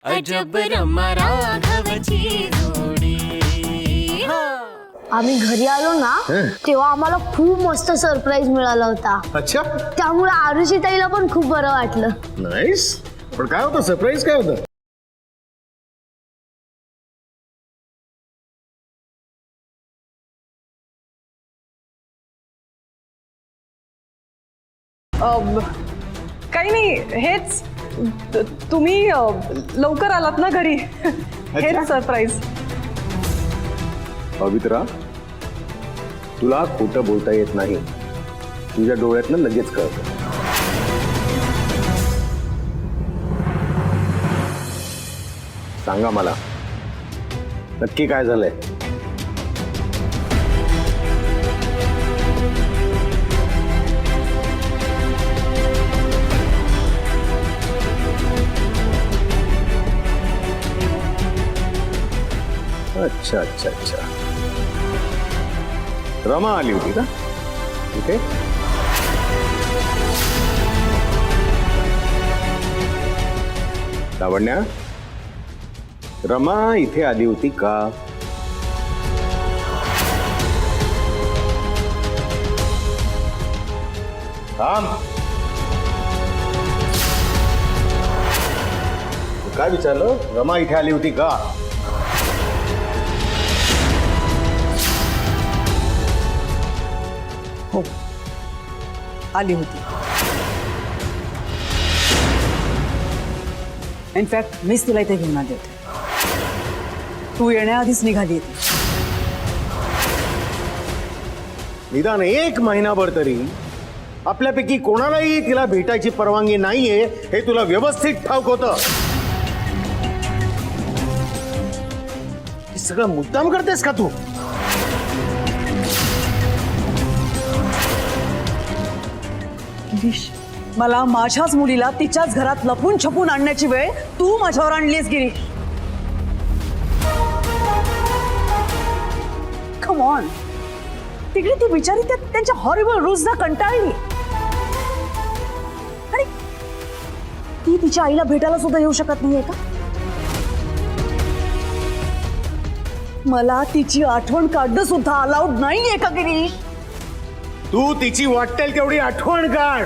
अजब रमा राघवची जोडी। आम्ही घरी आलो ना तेव्हा आम्हाला खूप मस्त सरप्राईज मिळाला होता। अच्छा, त्यामुळे आरुषी ताईला पण खूप बरं वाटलं। नाईस। पण काय होतं, सरप्राईज काय होतं? काही नाही, हेच तुम्ही लवकर आलात ना घरी, हेच सरप्राईज। पवित्रा, तुला खोटं बोलता येत नाही, तुझ्या डोळ्यातनं लगेच कळतं। सांगा मला, नक्की काय झालंय? अच्छा अच्छा अच्छा, रमा आली होती का इथे? लावण्या, रमा इथे आली होती का? थांब, काय विचारलं? रमा इथे आली होती का? हो, आली होती। इनफॅक्ट मीच तिला इथे घेऊन आले होते, तू येण्याआधीच निघाली होती। निदान एक महिनाभर तरी आपल्यापैकी कोणालाही तिला भेटायची परवानगी नाहीये हे तुला व्यवस्थित ठाऊक होतं। हे सगळं मुद्दाम करतेस का तू? गिरीश, मला माझ्याच मुलीला तिच्याच घरात लपून छपून आणण्याची वेळ तू माझ्यावर आणलीस गिरीश। कम ऑन, तिकडे ती बिचारी त्यांच्या हॉरिबल रूल्सना कंटाळली आणि ती तिच्या आईला भेटायला सुद्धा येऊ शकत नाहीये का? मला तिची आठवण काढणं सुद्धा अलाउड नाहीये का गिरीश? तू तिची वाटेल तेवढी आठवण काढ,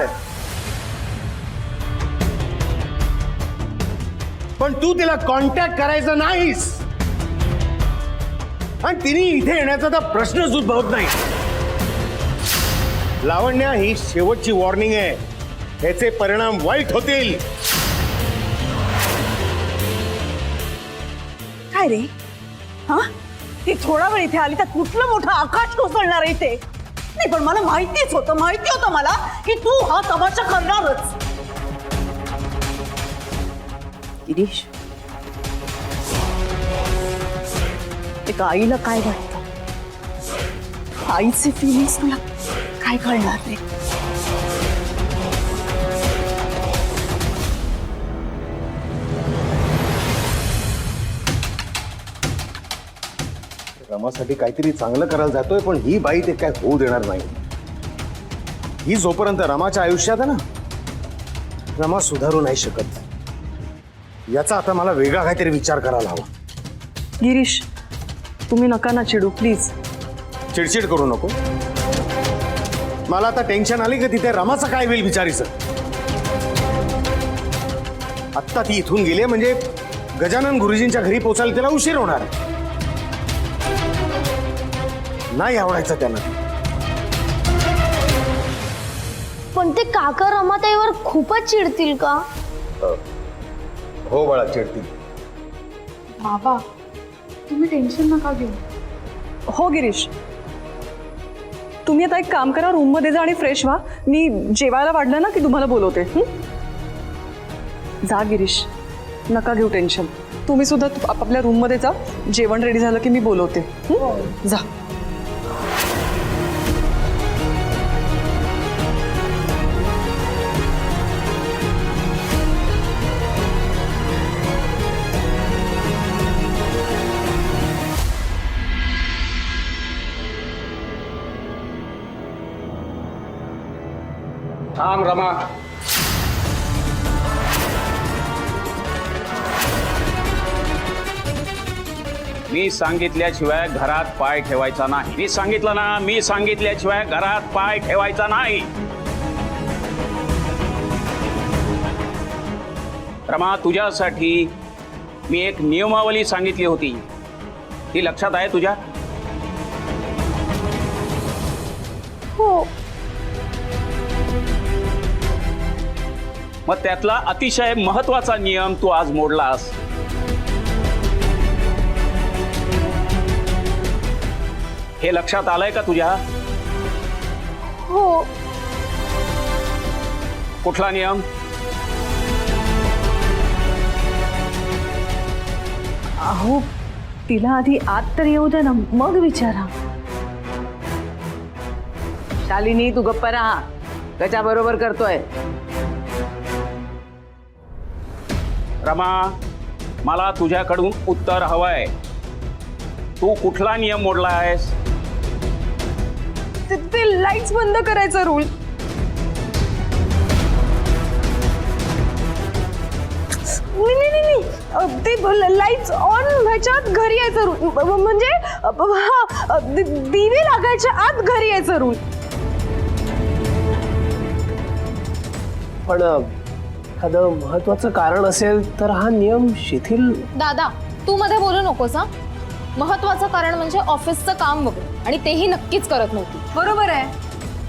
पण तू तिला कॉन्टॅक्ट करायचं नाहीस, आणि तिने इथे येण्याचा तर प्रश्नच उद्भवत नाही। लावण्या, ही शेवटची वॉर्निंग आहे, ह्याचे परिणाम वाईट होतील। काय रे, हा? ती थोडा वेळ इथे आली तर कुठलं मोठं आकाश कोसळणार आहे इथे? नाही, पण मला माहिती होतं मला की तू हा तमाशा करणारच। गिरीश, एका आईला काय वाटतं, आईचे फिलिंग्स तुला काय कळणार नाही? रमासाठी काहीतरी चांगलं करायला जातोय, पण ही बाई ते काय होऊ देणार नाही। ही जोपर्यंत रमाच्या आयुष्यात आहे ना, रमा सुधारू नाही शकत। याचा आता मला वेगळा काहीतरी विचार करायला हवा। गिरीश, तुम्ही नका ना चिडू प्लीज। चिडचिड करू नको, मला आता टेन्शन आली की तिथे रमाचं काय होईल बिचारीचं। आत्ता ती इथून गेली म्हणजे गजानन गुरुजींच्या घरी पोचायला तिला उशीर होणार, नाही आवडायचं त्यांना। पण ते काका रमाताईवर खूपच चिडतील का? हो बाळा, चिडतील। बाबा, तुम्ही टेन्शन नका घेऊ। हो गिरीश, तुम्ही आता एक काम करा, रूम मध्ये जा आणि फ्रेश व्हा। मी जेवायला वाढलं ना की तुम्हाला बोलवते। जा गिरीश, नका घेऊ टेन्शन, तुम्ही सुद्धा आपापल्या रूम मध्ये जा, जेवण रेडी झालं की मी बोलवते। जा। थांब रमा, मी सांगितल्याशिवाय घरात पाय ठेवायचा नाही. मी सांगितलं ना, मी सांगितल्याशिवाय घरात पाय ठेवायचा नाही. रमा, तुझ्यासाठी मी एक नियमावली सांगितली होती, ती लक्षात आहे तुझ्या? हो. मग त्यातला अतिशय महत्वाचा नियम तू आज मोडलास. हे लक्षात आलंय का तुझ्या? हो. कुठला नियम? अहो, तिला आधी आत तर येऊ दे ना, मग विचारा. शालिनी, तू गप्प राहा. त्याच्या बरोबर करतोय. रमा, मला तुझ्याकडून उत्तर हवंय. तू कुठला नियम मोडला आहेस? ते लाईट्स बंद करायचा रूल. नाही, ते लाईट्स ऑन व्हायच्या आत घरी यायचा रूल. म्हणजे हा, दिवे लागायच्या आत घरी यायचा रूल. पण एखादं महत्वाचं कारण असेल तर हा नियम शिथिल. दादा, तू मध्ये बोलू नकोस हा. महत्वाचं कारण म्हणजे ऑफिसचं काम वगैरे, आणि तेही नक्कीच करत नव्हती. बरोबर आहे.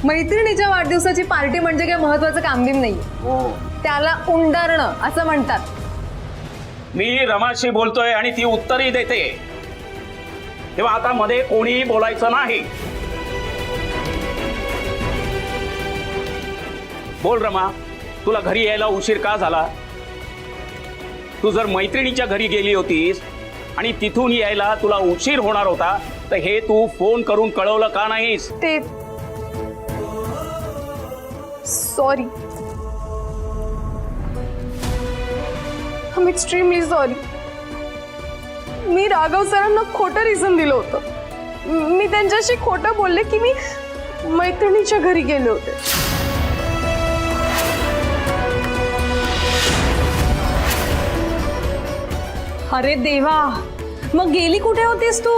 मैत्रिणीच्या वाढदिवसाची पार्टी म्हणजे काय महत्वाचं कामबिम नाही. त्याला उंडारणं असं म्हणतात. मी रमाशी बोलतोय आणि ती उत्तरही देते, तेव्हा आता मध्ये कोणीही बोलायचं नाही. बोल रमा, तुला घरी यायला उशीर का झाला? तू जर मैत्रिणीच्या घरी गेली होतीस आणि तिथून यायला तुला उशीर होणार होता, तर हे तू फोन करून कळवलं का नाहीस? ते sorry, I am extremely sorry. मी राघव सरांना खोटं रिझन दिलं होतं. मी त्यांच्याशी खोटं बोलले की मी मैत्रिणीच्या घरी गेले होते. अरे देवा, मग गेली कुठे होतीस तू?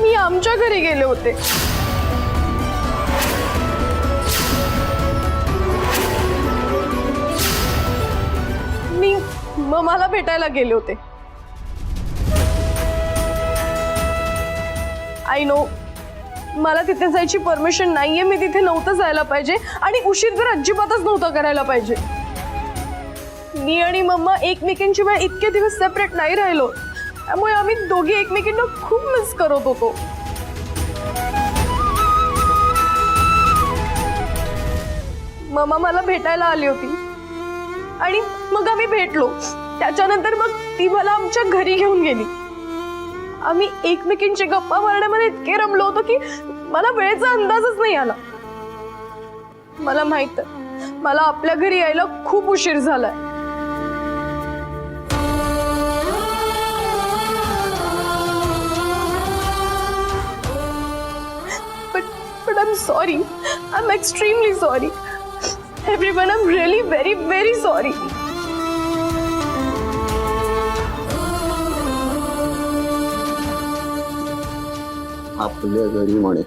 मी आमच्या घरी गेले होते. मी मम्माला भेटायला गेले होते. आय नो, मला तिथे जायची परमिशन नाहीये. मी तिथे नव्हतं जायला पाहिजे आणि उशीर तर अजिबातच नव्हता करायला पाहिजे. मी आणि मम्मा एकमेकींशिवाय इतके दिवस सेपरेट नाही राहिलो, त्यामुळे आम्ही दोघे एकमेकींना खूप मिस करत होतो. मम्मा मला भेटायला आली होती आणि मग आम्ही भेटलो. त्याच्यानंतर मग ती मला आमच्या घरी घेऊन गेली. आम्ही एकमेकींची गप्पा मारण्यामध्ये इतके रमलो होतो की मला वेळेचा अंदाजच नाही आला. मला माहित आहे, मला आपल्या घरी यायला खूप उशीर झालाय. But I'm sorry. I'm extremely sorry. Everyone, I'm really very, very sorry. आपल्या घरी म्हणे.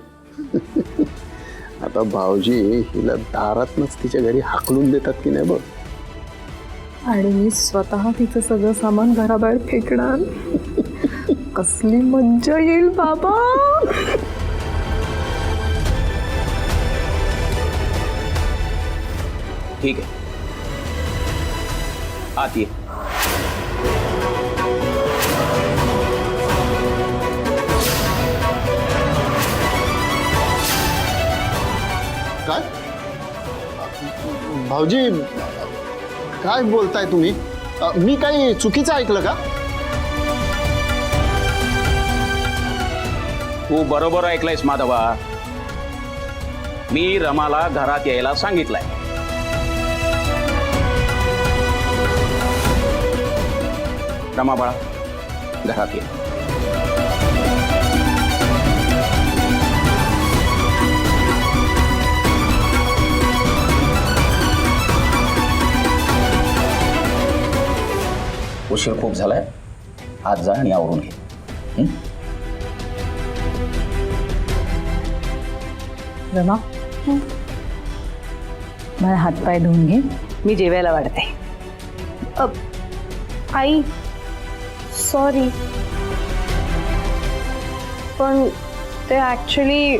आता भाऊजी हिला दारातनच तिच्या घरी हाकलून देतात की नाही बघ. आणि मी स्वतः तिचं सगळं सामान घराबाहेर फेकणार. कसली मज्जा येईल बाबा. ठीक आहे, आत ये. काय भाऊजी, काय बोलताय तुम्ही? मी काही चुकीचं ऐकलं का? तू बरोबर ऐकलंयस माधवा. मी रमाला घरात यायला सांगितलंय. रमा बाळा, घरात ये. उशीर खूप झालाय, आज जा आणि आवरून घे. रमा मला हातपाय धुवून घे, मी जेवायला वाढते. आई सॉरी, पण ते ॲक्च्युली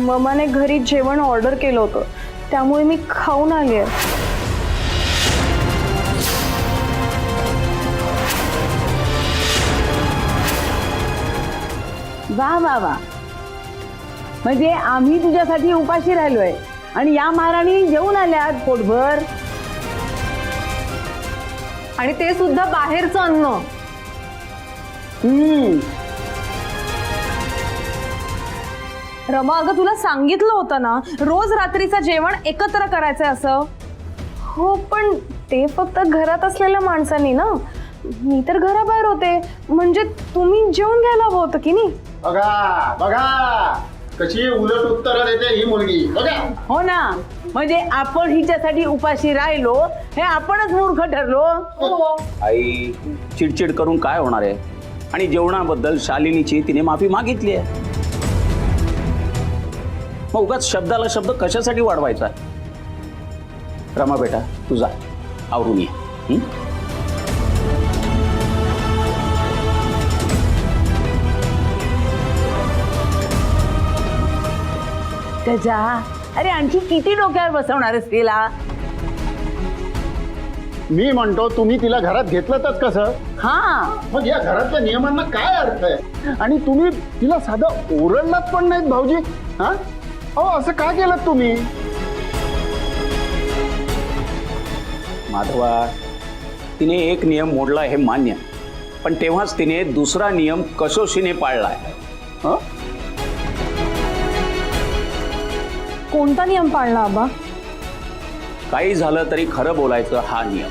ममाने घरी जेवण ऑर्डर केलं होतं, त्यामुळे मी खाऊन आली आहे. वा वा वा, म्हणजे आम्ही तुझ्यासाठी उपाशी राहिलोय आणि या महाराणी जेवून आल्यात पोटभर. आणि ते सुद्धा बाहेरचं अन्न. रमा, अगं तुला सांगितलं होतं ना रोज रात्रीचं जेवण एकत्र करायचंय असं. हो, पण ते फक्त घरात असलेल्या माणसांनी ना, मी तर घराबाहेर होते, म्हणजे तुम्ही जेवण घ्यायला हवं होतं की नाही. बघा बघा कशी उलट उत्तर देते ही मुलगी बघा. हो ना, म्हणजे आपण हिच्यासाठी उपाशी राहिलो हे आपणच मूर्ख ठरलो. आई चिडचिड करून काय होणार आहे? आणि जेवणाबद्दल शालिनीची तिने माफी मागितली आहे. मग उगाच शब्दाला शब्द कशासाठी वाढवायचा? रमा बेटा तुझा आवरून ये. त्याच्या अरे आणखी किती डोक्यावर बसवणार आहेस तिला? मी म्हणतो तुम्ही तिला घरात घेतलं तर कसं? हा, मग या घरातल्या नियमांना काय अर्थ आहे? आणि तुम्ही तिला साधं ओरडलात पण नाहीत भाऊजी. हा अहो, असं का केलं तुम्ही? माधवा, तिने एक नियम मोडला हे मान्य, पण तेव्हाच तिने दुसरा नियम कसोशीने पाळलाय. कोणता नियम पाळला आबा? काही झालं तरी खरं बोलायचं हा नियम.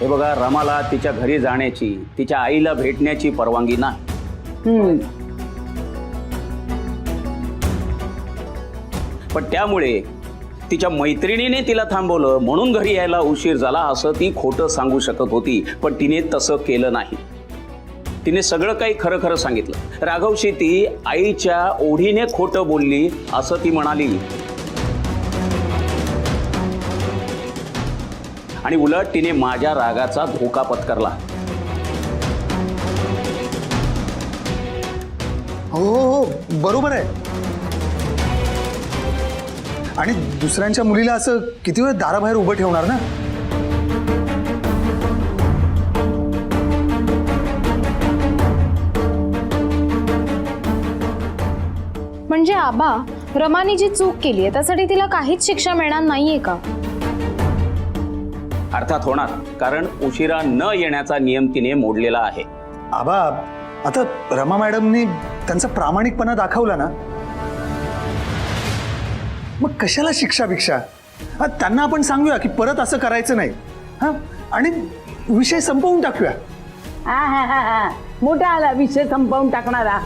हे बघा, रमाला तिच्या घरी जाण्याची, तिच्या आईला भेटण्याची परवानगी नाही. पण त्यामुळे तिच्या मैत्रिणीने तिला थांबवलं म्हणून घरी यायला उशीर झाला असं ती खोटं सांगू शकत होती, पण तिने तसं केलं नाही. तिने सगळं काही खरं खरं सांगितलं. राघवशी ती आईच्या ओढीने खोटं बोलली असं ती म्हणाली. आणि उलट तिने माझ्या रागाचा धोका पत्करला. हो बरोबर आहे. आणि दुसऱ्यांच्या मुलीला असं किती वेळ दाराबाहेर उभं ठेवणार ना? म्हणजे आबा, रमानी जी चूक केली आहे त्यासाठी तिला काहीच शिक्षा मिळणार नाहीये का? अर्थात होणार, कारण उशिरा न येण्याचा नियम तिने मोडलेला आहे. आबा, आता रमा मॅडमनी त्यांचा प्रामाणिकपणा दाखवला ना, मग कशाला शिक्षा भिक्षा? त्यांना आपण सांगूया की परत असं करायचं नाही, हा, आणि विषय संपवून टाकूया. हा, मोठा आला विषय संपवून टाकणारा.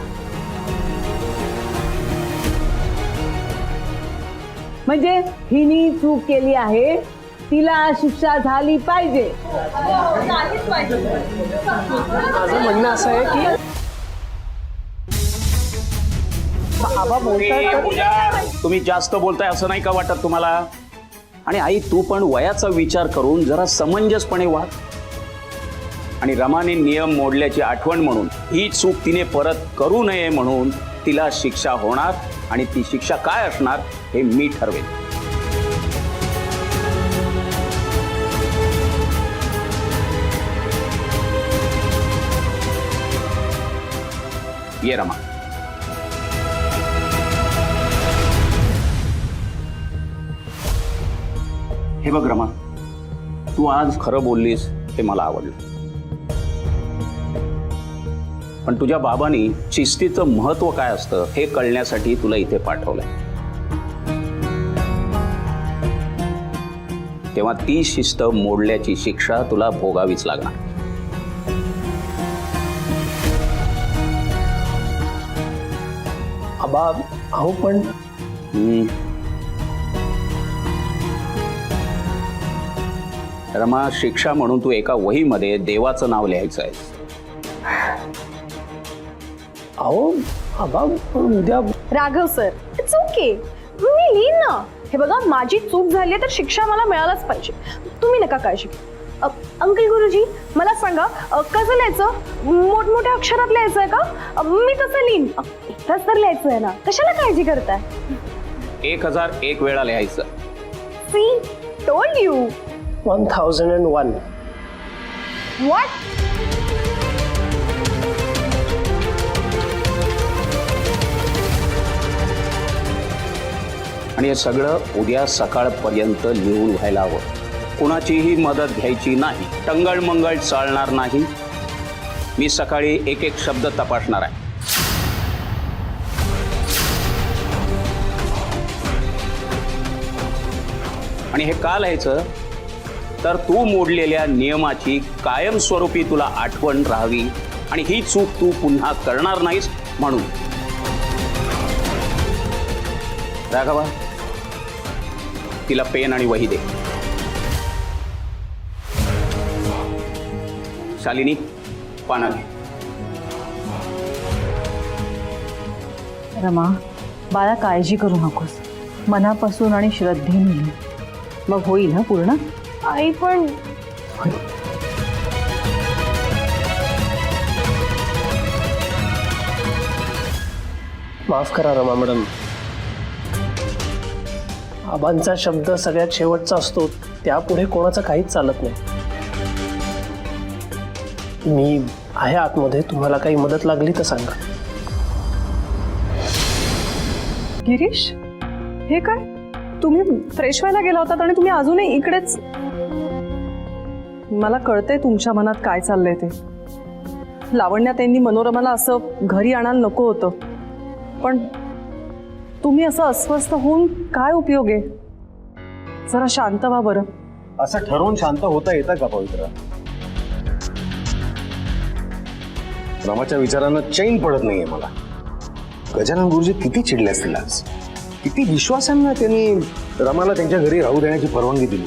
म्हणजे हिनी चूक केली आहे, तिला शिक्षा झाली पाहिजे. माझं म्हणणं असं आहे की आबा बोलताय, पूजा, तुम्ही जास्त बोलताय असं नाही का वाटत तुम्हाला? आणि आई, तू पण वयाचा विचार करून जरा समंजसपणे वाग. आणि रमाने नियम मोडल्याची आठवण म्हणून, ही चूक तिने परत करू नये म्हणून तिला शिक्षा होणार. आणि ती शिक्षा काय असणार हे मी ठरवेन. ये रमा. हे बघ रमा, तू आज खरं बोललीस हे मला आवडलं. पण तुझ्या बाबांनी शिस्तीचं महत्व काय असतं हे कळण्यासाठी तुला इथे पाठवलंय. तेव्हा ती शिस्त मोडल्याची शिक्षा तुला भोगावीच लागणार. आबा अहो पण रमा, शिक्षा म्हणून तू एका वहीमध्ये देवाचं नाव लिहायचं आहे. अहो आबा पण उद्या राघव सर, इट्स ओके, मी लिहीन ना. हे बघा, माझी चूक झाली आहे तर शिक्षा मला मिळायलाच पाहिजे. तुम्ही नका काळजी करू. अंकल गुरुजी, मला सांगा, कसं लिहायचं? मोठमोठ्या अक्षरात लिहायचं आहे का? मी तसं लिहीन. एकदाच तर लिहायचं आहे ना, कशाला काळजी करताय? 1001 वेळा लिहायचं. See, told you. 1001. व्हॉट? आणि हे सगळं उद्या सकाळपर्यंत लिहून व्हायला हवं. कुणाचीही मदत घ्यायची नाही. टंगळ मंगळ चालणार नाही. मी सकाळी एक एक शब्द तपासणार आहे. आणि हे का लिहायचं? तर तू मोडलेल्या नियमाची कायमस्वरूपी तुला आठवण राहावी आणि ही चूक तू पुन्हा करणार नाहीस म्हणून. राघवा, तिला पेन आणि वही दे. शालिनी, पाना घे. रमा, बाळा काळजी करू नकोस. मनापासून आणि श्रद्धेने लिही. मग होईल ना पूर्ण? आई पण माफ करा रमा मॅडम, आबांचा शब्द सगळ्यात शेवटचा असतो, त्यापुढे कोणाचं काहीच चालत नाही. मी आहे आतमध्ये, तुम्हाला काही मदत लागली तर सांगा. गिरीश, हे काय? तुम्ही फ्रेश व्हायला गेला होतात आणि तुम्ही अजूनही इकडेच? मला कळतंय तुमच्या मनात काय चाललंय ते. लावण्या त्यांनी मनोरमाला असं घरी आणायला नको होतं, पण तुम्ही असं अस्वस्थ होऊन काय उपयोग आहे? जरा शांत व्हा बरं. असं ठरवून शांत होता येतं का पवित्र? रमाच्या विचारांना चैन पडत नाहीये मला. गजानन गुरुजी किती चिडले असतील आज. किती विश्वासानं त्यांनी रमाला त्यांच्या घरी राहू देण्याची परवानगी दिली.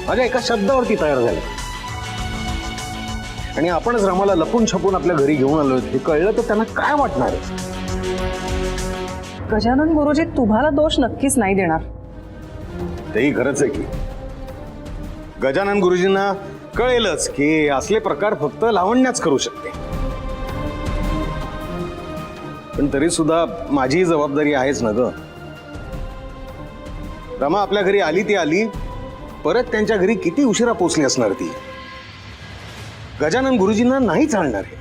माझ्या एका शब्दावरती तयार झाले. आणि आपणच रमाला लपून छपून आपल्या घरी घेऊन आलोय हे कळलं तर त्यांना काय वाटणार आहे? गजानन गुरुजी तुम्हाला दोष नक्कीच नाही देणार. तेही खरंच आहे की गजानन गुरुजींना कळेलच की असले प्रकार फक्त लावण्याच करू शकते. पण तरी सुद्धा माझी जबाबदारी आहेच ना ग. रमा आपल्या घरी आली ती आली, परत त्यांच्या घरी किती उशिरा पोचली असणार ती. गजानन गुरुजींना नाही चालणार हे.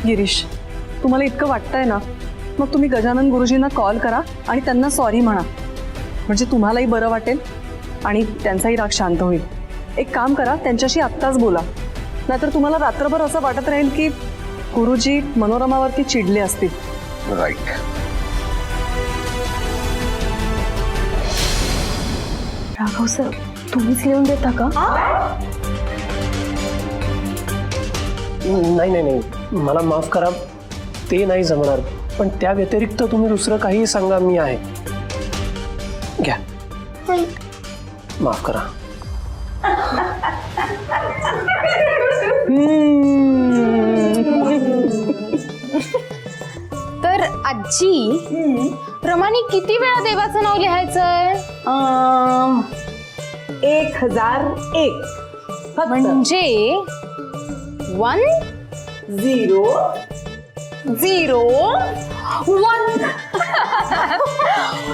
गिरीश, तुम्हाला इतकं वाटतंय ना, मग तुम्ही गजानन गुरुजींना कॉल करा आणि त्यांना सॉरी म्हणा. म्हणजे तुम्हालाही बरं वाटेल आणि त्यांचाही राग शांत होईल. एक काम करा, त्यांच्याशी आत्ताच बोला, नाहीतर तुम्हाला रात्रभर असं वाटत राहील की गुरुजी मनोरमावरती चिडले असतील. राईट. राघव सर, तुम्हीच लिहून देता का? नाही नाही नाही, मला माफ करा, ते नाही जमणार. पण त्या व्यतिरिक्त तुम्ही दुसरं काही सांगा, मी आहे. घ्या, माफ करा. तर आजी, रमाने किती वेळा देवाचं नाव लिहायचंय? 1001 म्हणजे 1 0 0 1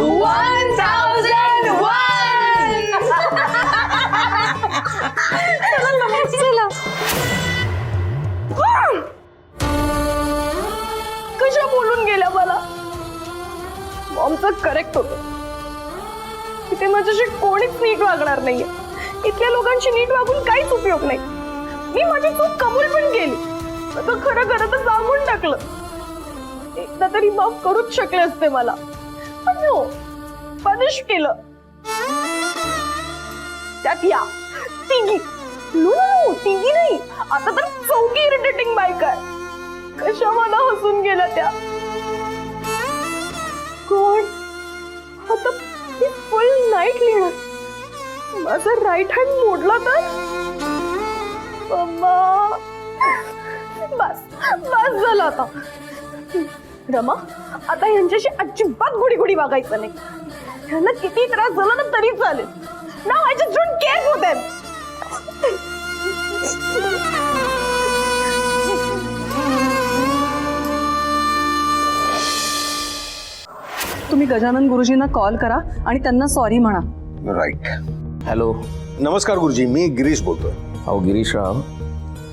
1001. कशा बोलून गेल्या मला? मॉमचं करेक्ट होतं. इथे माझ्याशी कोणीच नीट वागणार नाहीये. इथल्या लोकांशी नीट वागून काहीच उपयोग नाही. मी माझी चूक कबूल पण केली. आता खरं खरं तर सांगून टाकलं. एकदा तरी माफ करूच शकले असते मला, पण नो, पनिश केलं. त्यात या तिघी, नो तिघी नाही, आता तर 4 इरिटेटिंग बायका आहे. कशा मला हसून गेल्या त्या. कोण आता फुल नाईट लिहिणार? माझा राईट हँड मोडला तर मम्मा, बस बस झालं आता. रमा, आता यांच्याशी अजिबात गुडी गुडी वागायचं नाही. यांना किती त्रास झाला ना तरी चालेल. Now I just don't care for them. तुम्ही गजानन गुरुजींना कॉल करा आणि त्यांना सॉरी म्हणा. राईट. हॅलो. नमस्कार गुरुजी, मी गिरीश बोलतोय. अहो गिरीशराव,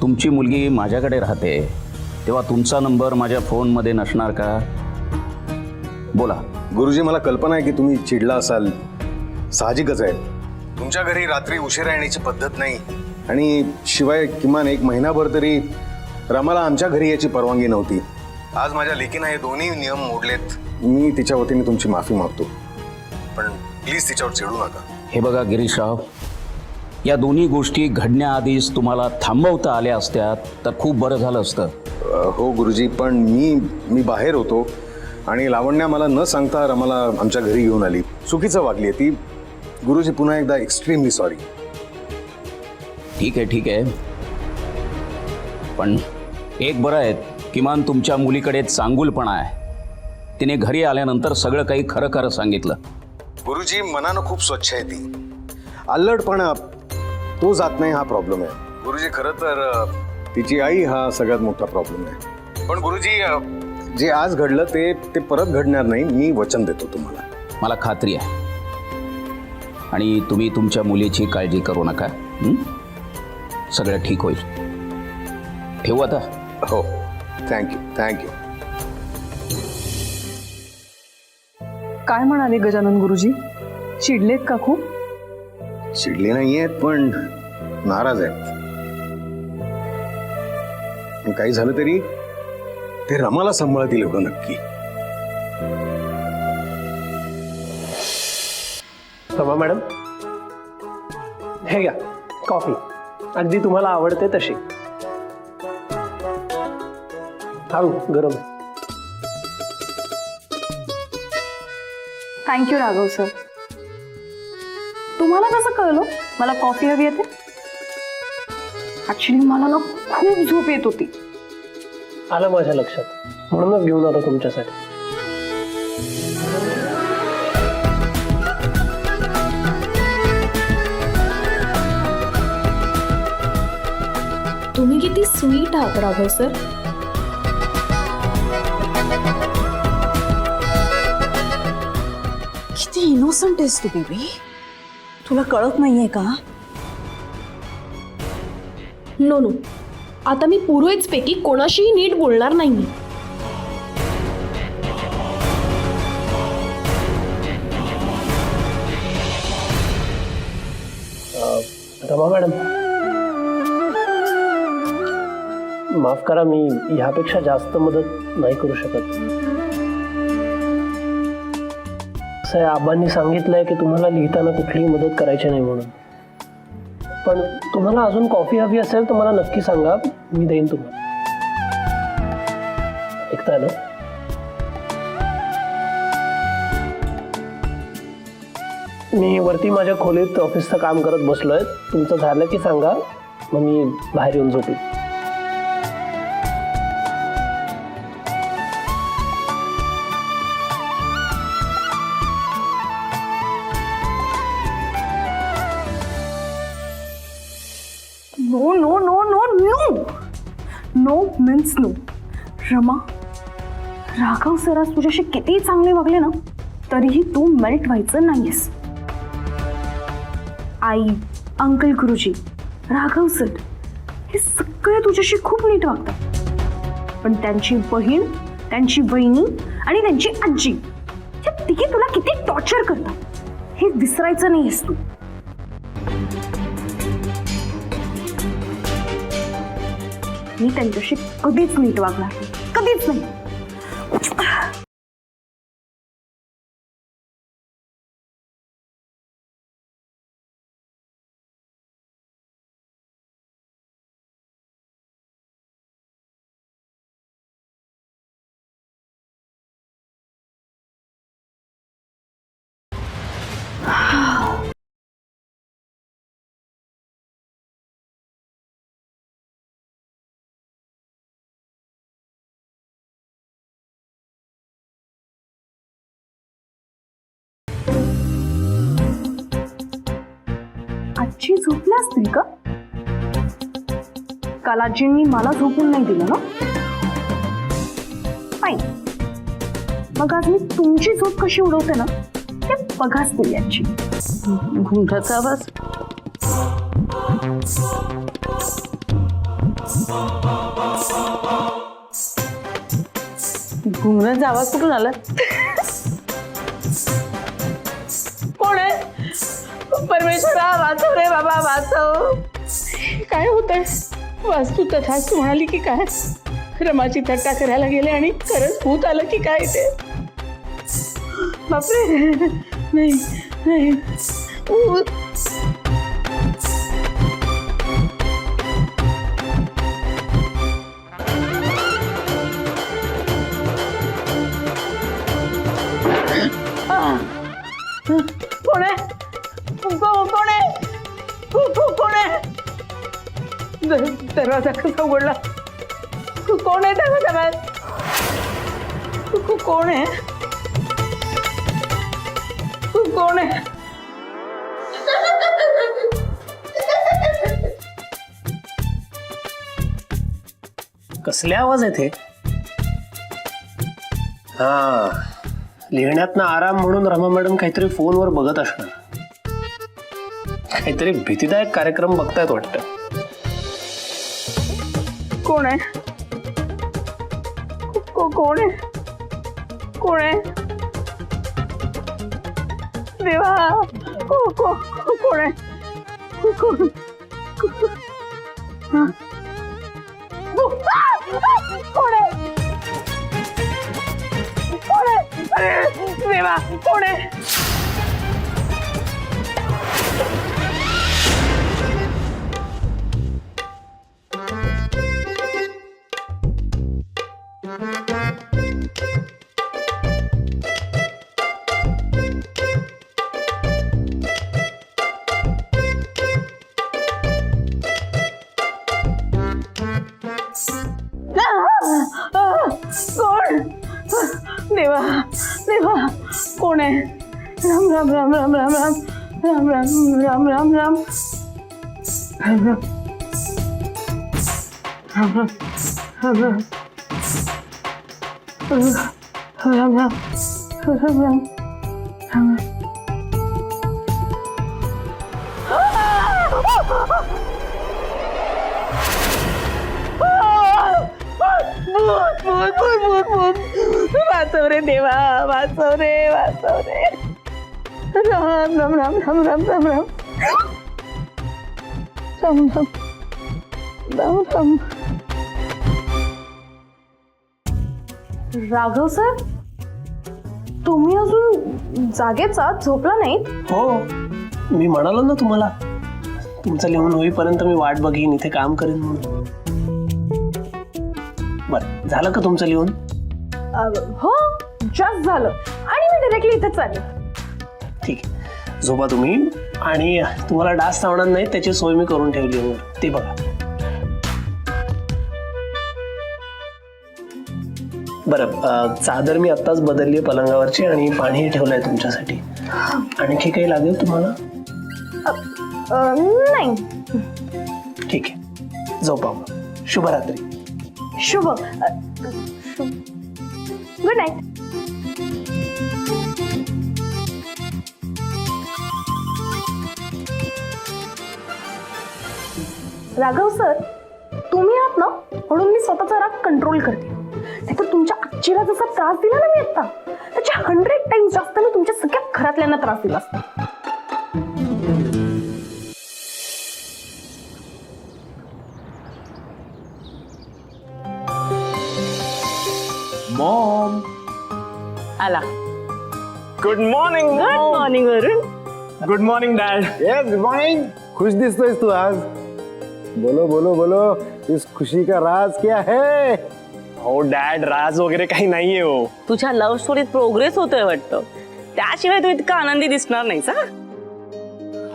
तुमची मुलगी माझ्याकडे राहते तेव्हा तुमचा नंबर माझ्या फोनमध्ये नसणार का? बोला. गुरुजी, मला कल्पना आहे की तुम्ही चिडला असाल, साहजिकच आहे. तुमच्या घरी रात्री उशिरा येण्याची पद्धत नाही आणि शिवाय किमान 1 महिनाभर तरी रमाला आमच्या घरी याची परवानगी नव्हती. आज माझ्या लेकीनं हे दोन्ही नियम मोडलेत. मी तिच्या वतीने तुमची माफी मागतो, पण प्लीज तिच्यावर चिडू नका. हे बघा गिरीशराव, या दोन्ही गोष्टी घडण्याआधीच तुम्हाला थांबवता आल्या असत्यात तर खूप बरं झालं असतं. हो गुरुजी, पण मी बाहेर होतो आणि लावण्या मला न सांगता रमाला आमच्या घरी घेऊन आली. चुकीचं वागली आहे ती. गुरुजी, पुन्हा एकदा एक्स्ट्रीमली सॉरी. ठीक आहे, पण एक बरं आहे, किमान तुमच्या मुलीकडे चांगुलपणा आहे. तिने घरी आल्यानंतर सगळं काही खरं खरं सांगितलं. गुरुजी, मनानं खूप स्वच्छ आहे ती. अल्लडपणा तो जात नाही, हा प्रॉब्लेम आहे. गुरुजी, खरं तर तिची आई हा सगळ्यात मोठा प्रॉब्लेम आहे. पण गुरुजी, जे आज घडलं ते परत घडणार नाही, मी वचन देतो तुम्हाला. मला खात्री आहे आणि तुम्ही तुमच्या मुलीची काळजी करू नका. सगळं ठीक होईल. ठेवू आता. हो, थँक्यू. काय म्हणाले गजानन गुरुजी? चिडलेत का खूप? चिडले नाही आहेत, पण नाराज आहेत. पण काही झालं तरी ते रमाला सांभाळतील एवढं नक्की. रमा मॅडम, हे घ्या कॉफी, अगदी तुम्हाला आवडते तशी. हळू गरम आहे. Thank you Raghav sir. तुम्हाला कसं कळलं मला कॉफी हवी येते? ऍक्च्युली मला ना खूप झोप येत होती. आलं माझ्या लक्षात, म्हणूनच घेऊन आलो तुमच्यासाठी. तुम्ही किती स्वीट आहात राघव सर. किती इनोसंट आहेस तू बेबी. तुला कळत नाहीये का? नो, आता मी पूर्वीच पैकी कोणाशीही नीट बोलणार नाही. रमा मॅडम, माफ करा, मी ह्यापेक्षा जास्त मदत नाही करू शकत. असं आहे, आबांनी सांगितलंय की तुम्हाला लिहिताना कुठलीही मदत करायची नाही म्हणून. पण तुम्हाला अजून कॉफी हवी असेल तर मला नक्की सांगा, मी देईन तुम्हाला. ऐकताय ना? मी वरती माझ्या खोलीत ऑफिसचं काम करत बसलोय. तुमचं झालं की सांगा, मग मी बाहेर येऊन झोपेन. No no no no no no means no. Rama, Raghav sir आज तुझ्याशी किती चांगले वागले ना तरीही तू मेल्ट व्हायचं नाहीस. आई, अंकल गुरुजी, राघव सर हे सगळे तुझ्याशी खूप नीट वागतात. पण त्यांची बहीण, त्यांची बहिणी आणि त्यांची आजी या तिघी तुला किती टॉर्चर करतात हे विसरायचं नाहीस तू. मी त्यांच्याशी कधीच नीट वागणार नाही, कधीच नाही. आजी झोपल्या असतील का? काल आजींनी मला झोपून नाही दिलं ना? फाईन. मग आज मी तुमची झोप कशी उडवते ना ते बघाच तरी आजी. घुंगराचा आवाज. घुंगराचा आवाज कुठून आला? कोण आहे? परमेश्वरा वाचव रे बाबा वाचव. काय होतंय? वास्तू तथाच म्हणाली की काय? रमाची थट्टा करायला गेले आणि खरंच भूत आलं की काय ते? बापरे. नाही नाही भूत. कोण आहे? कोण आहे? कोण आहे? दरवाजा कसा उघडला? कोण आहे दरवाजा? कोण आहे? कोण आहे? कसले आवाज येते? हा, लिहिण्यातनं आराम म्हणून रमा मॅडम काहीतरी फोनवर बघत असणार. काहीतरी भीतीदायक कार्यक्रम बघतायत वाटतं. कोण आहे? कोण आहे? कोण आहे? देवा. कोण आहे? कोण? कोण आहे? कोण आहे? देवा कोण आहे? कोण? देवा देवा कोण आहे? राम राम राम राम राम राम राम राम राम राम राम राम राम राम. वाचव रे देवा वाचव रे वाचव रे. राम राम राम राम राम राम राम राम राम राम राम. राघव सर तुम्ही अजून जागेच आहात? झोपला नाही? हो, मी म्हणालो ना तुम्हाला, तुमचं लिहून होईपर्यंत मी वाट बघीन, इथे काम करेन म्हणून. बरं, झालं का तुमचं लिहून? हो, जस्ट झालं आणि मी डायरेक्टली इथे चालले. ठीक आहे, झोपा तुम्ही. आणि तुम्हाला डास चावणार नाही त्याची सोय मी करून ठेवली आहे, ते बघा. बरं, चादर मी आत्ताच बदलली आहे पलंगावरची आणि पाणीही ठेवलंय तुमच्यासाठी. आणखी काही लागेल तुम्हाला? नाही. ठीक आहे, झोपा मग. शुभरात्री. शुभ. Good night. राघव सर तुम्ही आहात ना म्हणून मी स्वतःचा राग कंट्रोल करते. नाहीतर तुमच्या आजीला जसा त्रास दिला ना मी आता त्याच्या 100 टाइम्स जास्त मी तुमच्या सगळ्या घरातल्यांना त्रास दिला असता. मॉम आला. Good morning. Good morning Varun. Good morning dad. Yes good morning. खुश दिसतोयस तू आज. बोलो बोलो बोलो, इस खुशी का राज क्या है? हो डॅड, राज वगैरे काही नाहीये हो. तुझ्या लव्ह स्टोरीत प्रोग्रेस होतोय वाटतं, त्याशिवाय तू इतका आनंदी दिसणार नाहीस.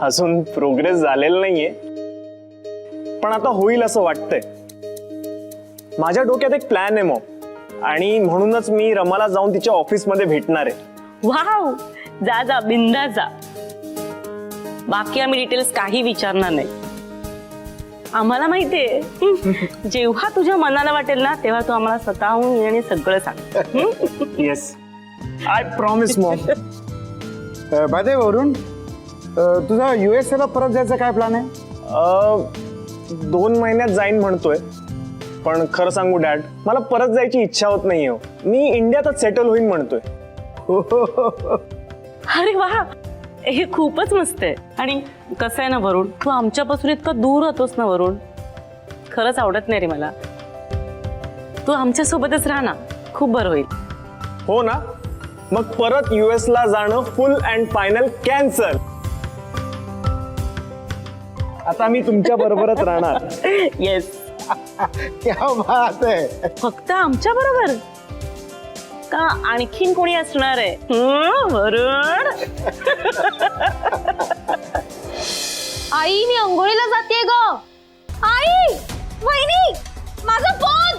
अजून प्रोग्रेस झालेला नाहीये, पण आता होईल असं वाटतंय. माझ्या डोक्यात एक प्लॅन आहे मॉम, आणि म्हणूनच मी रमाला जाऊन तिच्या ऑफिसमध्ये भेटणार आहे. वाव, जा जा बिंदा जा. बाकी आम्ही डिटेल्स काही विचारणार नाही. आम्हाला माहितीये जेव्हा तुझ्या मनाला वाटेल ना तेव्हा तू आम्हाला स्वतःहून ये आणि सगळं सांग. Yes, I promise mom. By the way Varun, तुझा USA ला परत जायचा काय प्लॅन आहे? 2 महिन्यात जाईन म्हणतोय, पण खरं सांगू डॅड, मला परत जायची इच्छा होत नाहीये हो. मी इंडियातच सेटल होईन म्हणतोय. अरे वा, हे खूपच मस्त आहे. आणि कसं आहे ना वरुण, तू आमच्यापासून इतकं दूर होतोस ना वरुण, खरंच आवडत नाही रे मला. तू आमच्या सोबतच राहा ना, खूप बरं होईल. हो ना, मग परत US ला जाणं फुल अँड फायनल कॅन्सल. आता मी तुमच्या बरोबरच राहणार. येस, क्या बात आहे. फक्त आमच्या बरोबर का आणखीन कोणी असणार आहे? वरुण, आई मी अंघोळीला जाते ग. आई, वहिनी, माझा फोन.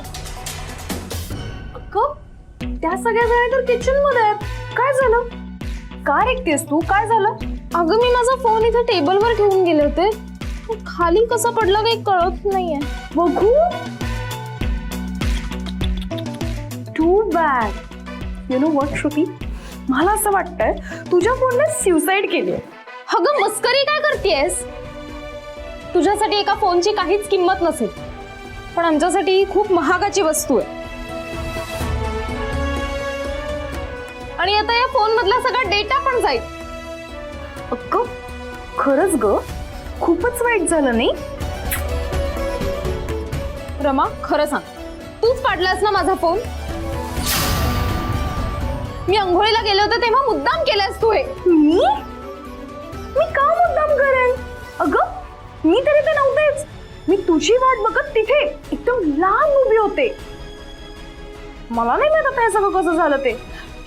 त्या सगळ्या जण तर किचन मध्ये आहेत. काय झालं? का रेकतेस तू? काय झालं? अगं मी माझा फोन इथे टेबलवर ठेवून गेले होते, खाली कसा पडला काही कळत नाहीये. बघू. Too bad. You know what Shruti, मला असं वाटतंय तुझ्या फोनने सुसाईड केली आहे. अगं मस्करी काय करतेस? तुझ्यासाठी एका फोनची काहीच किंमत नसेल, पण आमच्यासाठी ही खूप महागाची वस्तू आहे. आणि आता या फोन मधला सगळा डेटा पण जाईल. अगं खरंच ग, खूपच वाईट झालं नाही? रमा खरं सांग, तूच पाडलास ना माझा फोन? मी अंघोळीला गेले होते तेव्हा मुद्दाम केलास तू हे. मी का मुद्दाम करेन? अगं मी तरी ते नव्हतेच. मी तुझी वाट बघत तिथे एकदम लांब उभी होते. मला नाही माहित आता हे सगळं कसं झालं ते.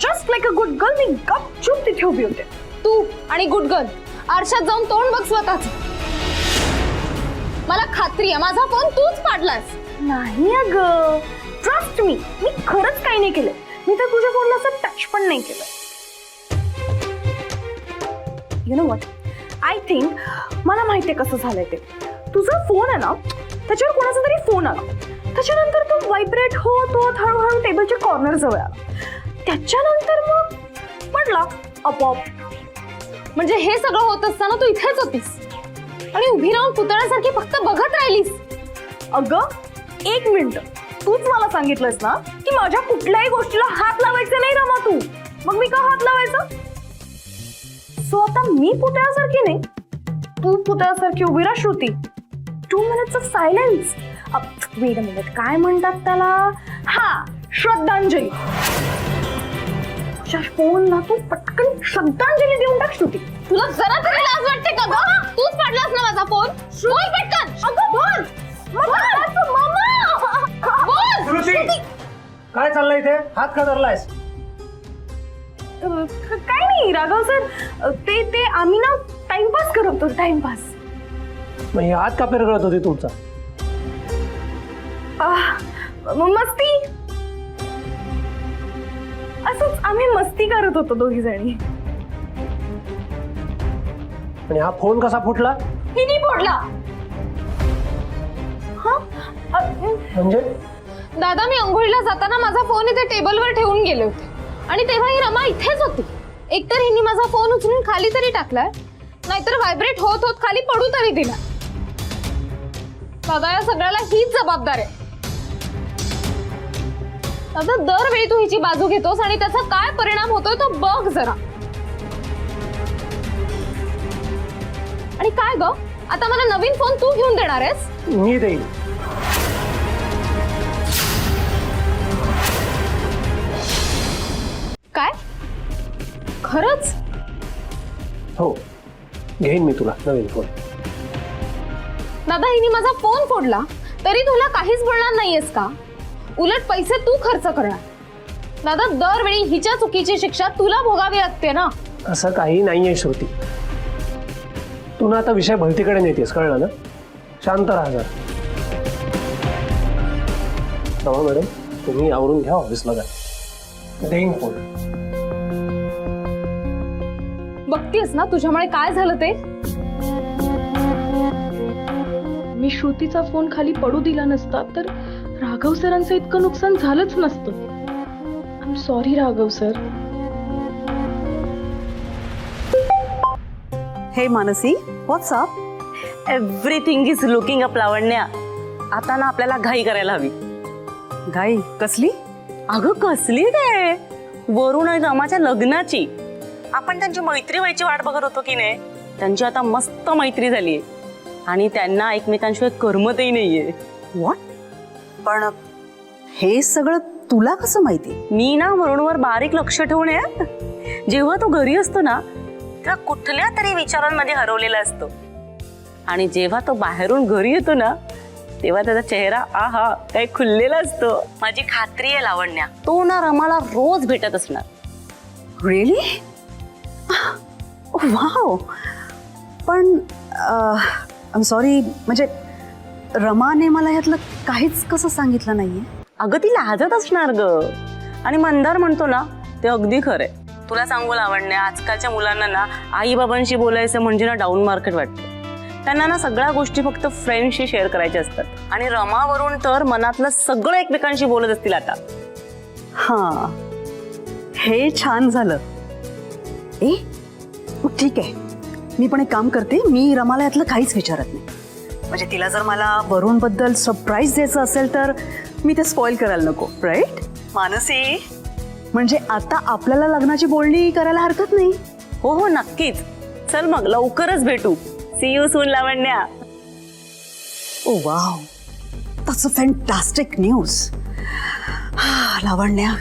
Just like a good girl मी गपचूप तिथे उभी होते. तू आणि गुड गर्ल आरशात जाऊन तोंड बघ स्वतःच. मला खात्री आहे माझा फोन तूच पाडलास. नाही अगं, ट्रस्ट मी खरंच काही नाही केलं. मी तर तुझ्या फोनला असं टच पण नाही केलं. U know what, I think मला माहितीये कसं झालंय ते. तुझा फोन आहे ना, त्याच्यावर कोणाचा तरी फोन आला. त्याच्यानंतर तो व्हायब्रेट होत होत हळूहळू टेबलच्या कॉर्नर जवळ आला. त्याच्यानंतर मग पडला आपोआप. म्हणजे हे सगळं होत असताना तू इथेच होतीस आणि उभी राहून पुतळ्यासारखी फक्त बघत राहिलीस. अगं एक मिनिट, तूच मला सांगितलंस ना की माझ्या कुठल्याही गोष्टीला हात लावायचा नाही रमा तू. मग मी का हात लावायचा? सो आता मी पुतळ्यासारखी नाही, तू पुतळ्यासारखी उभी राहा Shruti. 2 minutes of silence. Weight a minute, काय म्हणतात त्याला? हा, श्रद्धांजली. तुझ्या फोनला तू पटकन श्रद्धांजली देऊन टाक श्रुती. तुला जरा तरी लाज वाटते का ग? तूच पाडलास ना माझा फोन. बोल पटकन. अगं बोल. काय चाललंय इथे? हात का धरलायस? काय नाही राघव सर, ते आम्ही ना टाइमपास करत होतो. टाइमपास. मग हे हात का पेरगळत होते तुमचा? मस्ती. असंच आम्ही मस्ती करत होतो दोघी जणी. आणि हा फोन कसा फुटला? हिनी फोडला. म्हणजे दादा मी अंघोळीला जाताना माझा फोन इथे टेबलवर ठेवून गेले होते आणि तेव्हा ही रमा इथेच होती. एकतर हिनी माझा फोन उचलून खाली तरी टाकलाय, नाहीतर व्हायब्रेट होत होत खाली पडू तरी दिला. दादा या सगळ्याला हीच जबाबदार आहे. दादा दरवेळी तू हिची बाजू घेतोस आणि त्याचा काय परिणाम होतोय तो बघ जरा. आणि काय ग, आता मला नवीन फोन तू घेऊन देणार आहेस? मी देईन. काय खरंच? हो, घेईन मी तुला नवीन फोन. दादा हिने माझा फोन फोडला तरी तुला काहीच बोलणार नाहीयेस का? उलट पैसे तू खर्च करणार. दादा दरवेळी हिच्या चुकीची शिक्षा तुला भोगावी लागते ना. असं काही नाहीये श्रुती. तू ना आता विषय भलतीकडे नेतेस, कळलं ना? शांत राहा जरा. रमा मॅडम तुम्ही आवरून घ्या, ऑफिसला जा. देईन फोन. बघतीयस ना तुझ्यामुळे काय झालं ते. मी श्रुतीचा फोन खाली पडू दिला नसता तर राघव सरांचं इतकं नुकसान झालंच नसतं. I am sorry Raghav sir. Hey Mansi, what's up? Everything is looking up Lavanya. आता ना आपल्याला घाई करायला हवी. घाई कसली? अगं कसली काय, वरून आणि रमाच्या लग्नाची. आपण त्यांची मैत्री व्हायची वाट बघत होतो की नाही, त्यांची आता मस्त मैत्री झालीये आणि त्यांना एकमेकांशिवाय करमतही नाहीये. व्हॉट? पण हे सगळं तुला कसं माहिती? मी ना वरूणवर बारीक लक्ष ठेवून आहे. जेव्हा तो घरी असतो ना तेव्हा कुठल्या तरी विचारांमध्ये हरवलेला असतो आणि जेव्हा तो बाहेरून घरी येतो ना तेव्हा त्याचा चेहरा आहा काय खुललेला असतो. माझी खात्री आहे लावण्या, तो ना रमाला रोज भेटत असणार. रिअली? वाव. पण आय एम सॉरी, म्हणजे रमाने मला ह्यातलं काहीच कसं सांगितलं नाहीये. अगं ती लाजत असणार ग. आणि मंदार म्हणतो ना ते अगदी खरंय. तुला सांगू लावण्या, आजकालच्या मुलांना ना आई बाबांशी बोलायचं म्हणजे ना डाऊन मार्केट वाटतं. त्यांना ना सगळ्या गोष्टी फक्त फ्रेंड्सशी शेअर करायच्या असतात आणि रमावरून तर मनातलं सगळं एकमेकांशी बोलत असतील आता. हा, हे छान झालं. ए मग ठीक आहे, मी पण एक काम करते, मी रमाला यातलं काहीच विचारत नाही. म्हणजे तिला जर मला वरुण बद्दल सरप्राईज द्यायचं असेल तर मी ते स्पॉइल करायला नको, राईट? मानसी, म्हणजे आता आपल्याला लग्नाची बोलणी करायला हरकत नाही. हो हो नक्कीच. चल मग लवकरच भेटू. See you soon Lavanya. Oh wow, that's a fantastic news. Lavanya,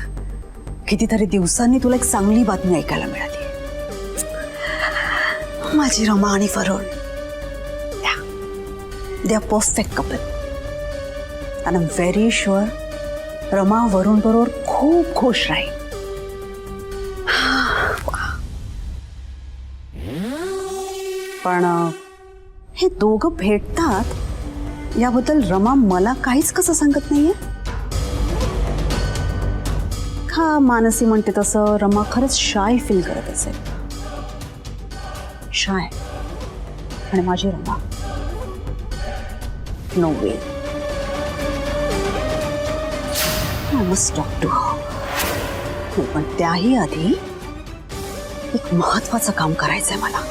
कितीतरी दिवसांनी तुला एक चांगली बातमी ऐकायला मिळाली. माझी रमा आणि Varun, they are perfect couple. आणि I am very sure Rama Varun बरोबर खूप खुश राहील. पण हे दोघं भेटतात याबद्दल रमा मला काहीच कसं सांगत नाहीये. का मानसी म्हणते तसं रमा खरंच शाय फील करत असेल. शाय आणि माझी Rama, no way. I must talk to her. पण त्याही आधी एक महत्वाचं काम करायचंय मला.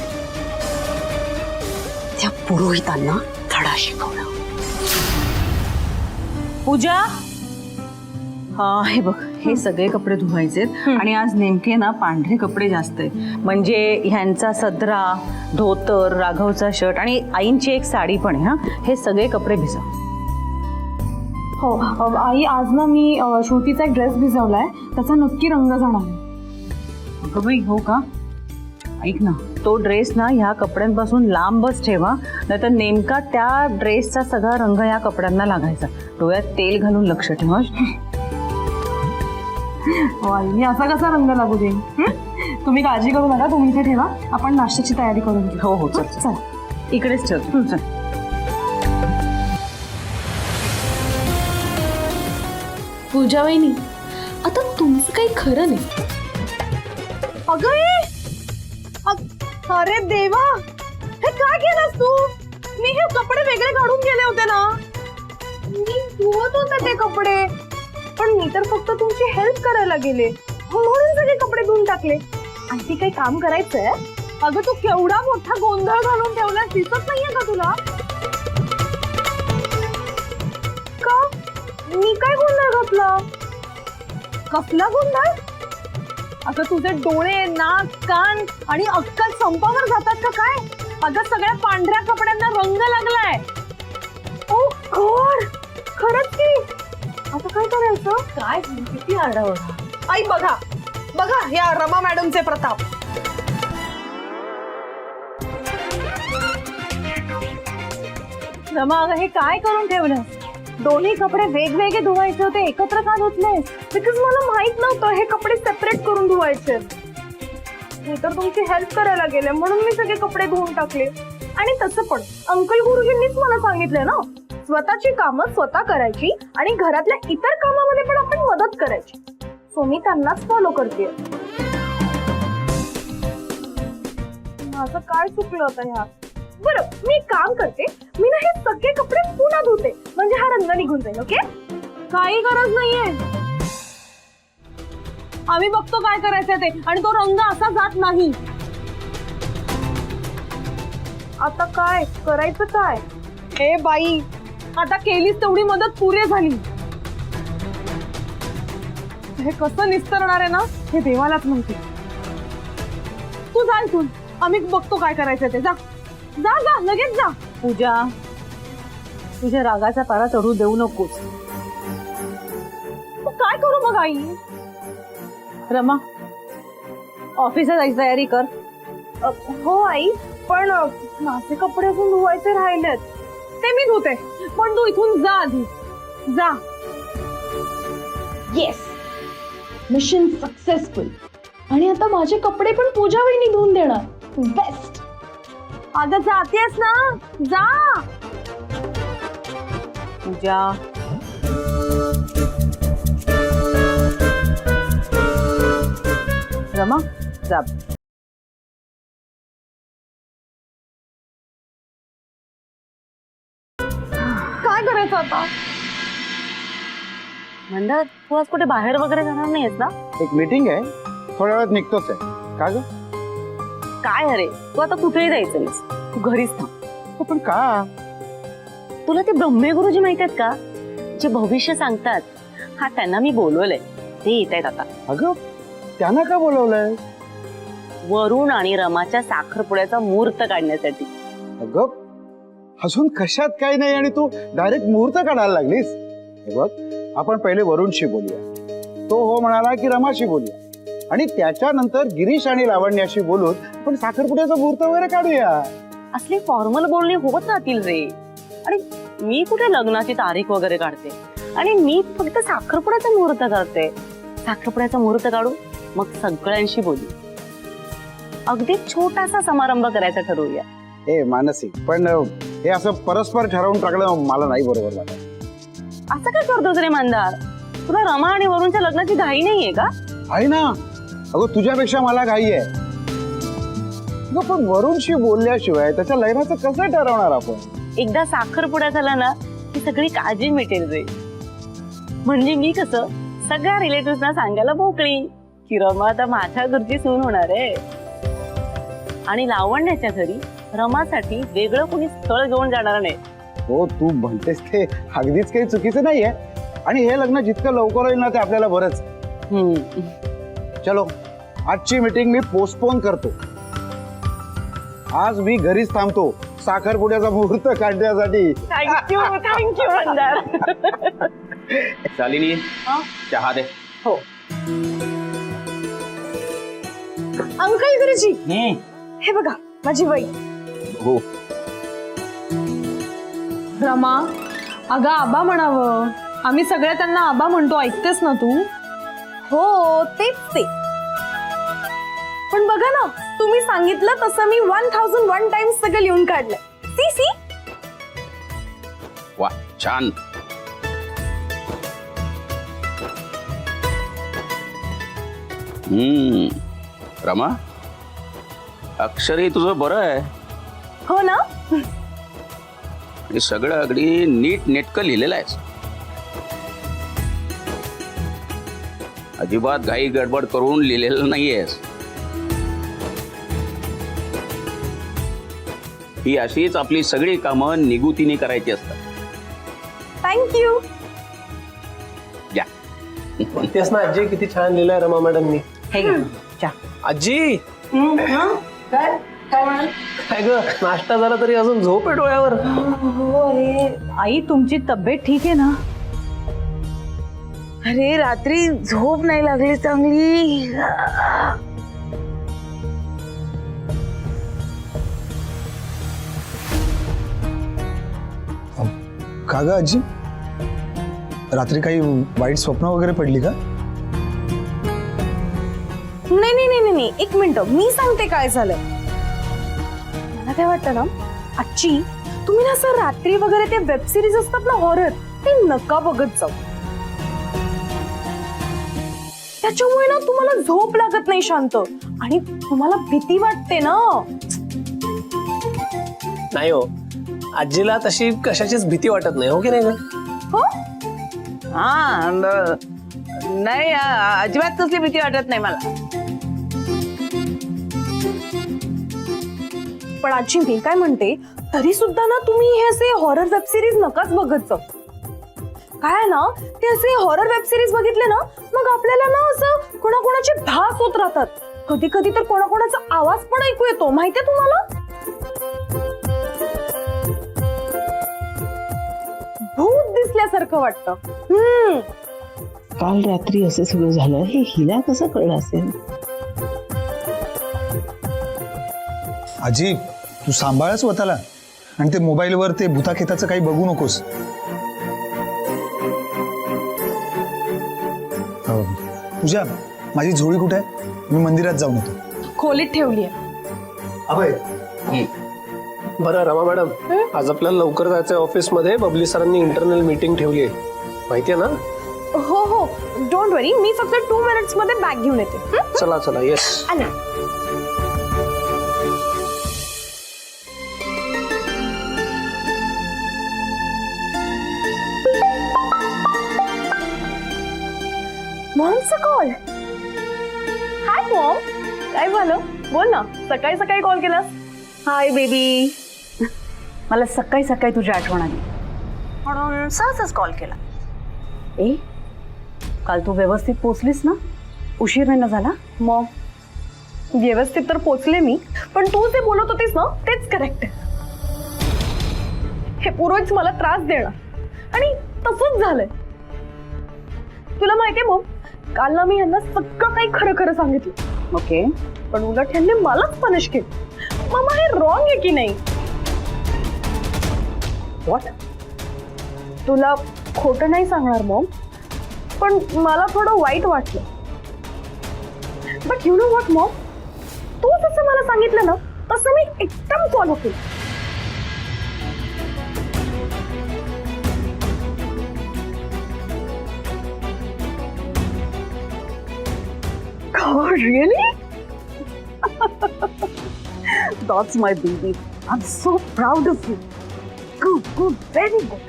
त्या पुरोहितांना धडा शिकवणं. पूजा, हा हे बघ, हे सगळे कपडे धुवायचेत आणि आज नेमके ना पांढरे कपडे जास्त आहेत. म्हणजे ह्यांचा सदरा, धोतर, राघवचा शर्ट आणि आईंची एक साडी पण आहे. हा, हे सगळे कपडे भिजव. हो आई, आज ना मी श्रुतीचा एक ड्रेस भिजवलाय, त्याचा नक्की रंग जाणार आहे. अगं बाई, हो का? ऐक ना, तो ड्रेस ना ह्या कपड्यांपासून लांबच ठेवा, नाहीतर नेमका त्या ड्रेसचा सगळा रंग ह्या कपड्यांना लागायचा. डोळ्यात तेल घालून लक्ष ठेवा. मी असा कसा रंग लागू देईन? तुम्ही काळजी करू नका, तुम्ही इथे ठेवा, आपण नाश्त्याची तयारी करून घेऊ. हो हो, चल चल इकडेच ठेव. चल. पूजा वहिनी, आता तुमचं काही खरं नाही. अरे देवा, हे काय केलंस तू? मी हे कपडे वेगळे काढून गेले होते ना. मी धुवत होते ते कपडे, पण मी तर फक्त तुमची हेल्प करायला गेले म्हणून सगळे कपडे धुवून टाकले. आणखी काही काम करायचंय? अगं तू केवढा मोठा गोंधळ घालून ठेवला, दिसत नाहीये का तुला? का? मी काय गोंधळ घातला? कसला गोंधळ? अगं तुझे डोळे, नाक, कान आणि अक्कल संपावर जातात का काय? अगं सगळ्या पांढऱ्या कपड्यांना रंग लागलाय. ओ गॉड, खरंच की. आता काय करायचं? काय किती आरडाओरडा. आई बघा बघा या रमा मॅडमचे प्रताप. रमा, अगं हे काय करून ठेवलं? दोन्ही कपडे वेगवेगळे धुवायचे होते, एकत्र का धुतलेस? बिकॉज मला माहित नव्हतं हे कपडे सेपरेट करून धुवायचे. मी तर तुमची हेल्प करायला गेले म्हणून मी सगळे कपडे धुवून टाकले. आणि तसं पण अंकल गुरुजींनीच मला सांगितलंय ना, स्वतःची कामं स्वतः करायची आणि घरातल्या इतर कामामध्ये पण आपण मदत करायची. सो मी त्यांनाच फॉलो करते. माझं काय चुकलं होतं ह्यात? बरं मी एक काम करते, मी ना हे सगळे कपडे पुन्हा धुते, म्हणजे हा रंग निघून जाईल. ओके, काही गरज नाहीये. आम्ही बघतो काय करायचं ते, आणि तो रंग असा जात नाही. आता काय करायचं काय? हे बाई, आता केलीस तेवढी मदत पुरे झाली. हे कसं निस्तरणार आहे ना, हे देवालाच माहिती. तू जा इथून, आम्ही बघतो काय करायचं ते. जा जा जा, लगेच जा. पूजा, तुझ्या रागाचा पारा चढू देऊ नकोस. तू काय करू मग आई? रमा, ऑफिसला जायची तयारी कर. हो आई, पण माझे कपडे अजून धुवायचे राहिलेत. ते मी धुते, पण तू इथून जा आधी. जा. Yes, mission successful. आणि आता माझे कपडे पण पूजा वहिनी धुवून देणार. बेस्ट. आता जातेस ना, जा. पूजा, रमा, जा. काय करायचं आता? मंदार, तू आज कुठे बाहेर वगैरे जाणार नाहीयेस ना? एक मीटिंग आहे, थोड्या वेळात निघतोच आहे. का ग? काय अरे, तू आता कुठेही जायचं नाहीस, तू घरीच थांब. हो, पण का? तुला ते ब्रह्मे गुरुजी माहित आहेत का, जे भविष्य सांगतात? हा, त्यांना मी बोलवलंय, ते येत आहेत आता. अगं, त्यांना का बोलवलंय? वरुण आणि रमाच्या साखरपुड्याचा मुहूर्त काढण्यासाठी. अगं, अजून कशात काही नाही आणि तू डायरेक्ट मुहूर्त काढायला लागलीस. हे बघ, आपण पहिले वरुणशी बोलूया. तो हो म्हणाला की रमाशी बोलूया, आणि त्याच्यानंतर गिरीश आणि लावण्याशी बोलून आपण साखरपुड्याचा मुहूर्त वगैरे काढूया. असले फॉर्मल बोलणे होत राहतील रे. आणि मी कुठे लग्नाची तारीख वगैरे काढते, आणि मी फक्त साखरपुड्याचा मुहूर्त करते. साखरपुड्याचा मुहूर्त काढू, मग सगळ्यांशी बोलू. अगदी छोटासा समारंभ करायचा ठरवूया. हे मानसी, पण हे असं परस्पर ठरवून टाकलं मला नाही बरोबर वाटत. असं काय करतोस रे मंदार? तुला रमा आणि वरुणच्या लग्नाची घाई नाहीये का? आहे ना. अगं, तुझ्यापेक्षा मला घाई आहे. अगं, पण वरुणशी बोलल्याशिवाय त्याच्या लग्नाचं कसं ठरवणार आपण? एकदा साखरपुडा झाला ना की सगळी काळजी मिटेल रे. म्हणजे मी कसं सगळ्या रिलेटिव्हना सांगायला मोकळी की रमा आता माझ्या घरची सून होणार आहे. आणि लावण्याच्या घरी रमासाठी वेगळं कोणी स्थळ घेऊन जाणार नाही. हो, तू म्हणतेस ते अगदीच काही चुकीचं नाहीये, आणि हे लग्न जितकं लवकर होईल ना ते आपल्याला बरंच. चलो, आजची मीटिंग मी पोस्टपोन करतो. आज मी घरीच थांबतो साखरपुड्याचा मुहूर्त काढण्यासाठी. Thank you thank you Mandar. शालिनी, चहा दे. हो. अंकल गुरुजी, हे बघा माझी वही. हो. रमा, अगं आबा म्हणावं. आम्ही सगळ्या त्यांना आबा म्हणतो, ऐकतेस ना तू? हो, तेच ते. पण बघा ना, तुम्ही सांगितलं तसं मी 1001 टाइम्स सगळं लिहून काढलंय. See see. वा, छान. रमा, अक्षरही तुझं बरं आहे. हो ना. आणि सगळं अगदी नीट नेटकं लिहिलेलं आहेस. अजिबात घाई गडबड करून लिहिलेलं नाहीयेस. ही अशीच आपली सगळी कामं निगुतीने करायची असतात. थँक्यू. या. तेच ना आजी, किती छान लिहिलंय रमा मॅडमनी. आजी, काय ग, नाश्ता झाला तरी अजून झोप आहे डोळ्यावर. आई, तुमची तब्येत ठीक आहे ना? अरे, रात्री झोप नाही लागली चांगली. का ग आजी, रात्री काही वाईट स्वप्न वगैरे पडली का? नाही नाही नाही नाही, एक मिनिट, मी सांगते काय झालं. मला काय वाटतं ना, आजची तुम्ही ना सर रात्री वगैरे ते वेब सिरीज असतात ना हॉरर, ते नका बघत जाऊ. त्याच्यामुळे ना तुम्हाला झोप लागत नाही शांत, आणि तुम्हाला भीती वाटते ना. नाही हो, आजीला तशी कशाचीच भीती वाटत नाही, हो की नाही ग? हा नाही अजिबात कसली भीती वाटत नाही मला. पण आजी मी काय म्हणते, तरी सुद्धा ना तुम्ही हे असे हॉरर वेब सिरीज नकाच बघत जाऊ. काय आहे ना, ते असे हॉरर वेब सिरीज बघितले ना, मग आपल्याला ना असं कोणाकोणाचे भास होत राहतात. कधी कधी तर कोणाकोणाचा आवाज पण ऐकू येतो, माहितीये तुम्हाला? भूत दिसल्यासारखं वाटतं. काल रात्री असं सगळं झालं हे हिला कसं कळलं असेल. आजी तू सांभाळ स्वतःला आणि ते मोबाईलवर ते भूताखेताचं काही बघू नकोस. पूजा माझी झोळी कुठे आहे? मी मंदिरात जाऊन येतो. खोलीत ठेवली आहे. अभय बरं रमा मॅडम, आज आपल्याला लवकर जायचंय ऑफिसमध्ये. बबली सरांनी इंटरनल मीटिंग ठेवली आहे, माहितीये ना? हो हो, डोंट वरी, मी फक्त 2 मिनिट्स मध्ये बॅग घेऊन येते. चला चला, येस. आले. मॉमचा कॉल. हाय मॉम, काय झालं? बोल ना, सकाळी सकाळी कॉल केलास. हाय बेबी, मला सकाळी सकाळी तुझी आठवण आली म्हणून सहजच कॉल केला. ए काल तू व्यवस्थित पोचलीस ना? उशीर नाही ना झाला? मॉम व्यवस्थित तर पोचले मी, पण तू जे बोलत होतीस ना तेच करेक्ट. हे पूर्वच मला त्रास देणार आणि तसंच झालंय. तुला माहितीये मॉम, काल ना मी यांना सगळं काही खरं खरं सांगितलं. ओके, पण उलट ह्यांनी मलाच पनिश केलं. मामा हे रॉंग आहे की नाही? व्हॉट? तुला खोटं नाही सांगणार मॉम, पण मला थोडं वाईट वाटलं. But you know what mom, तू जसं मला सांगितलं ना तसं मी एकदम फॉलो केलं. Oh, really? That's my baby. I'm so proud of you. Good, good, very good.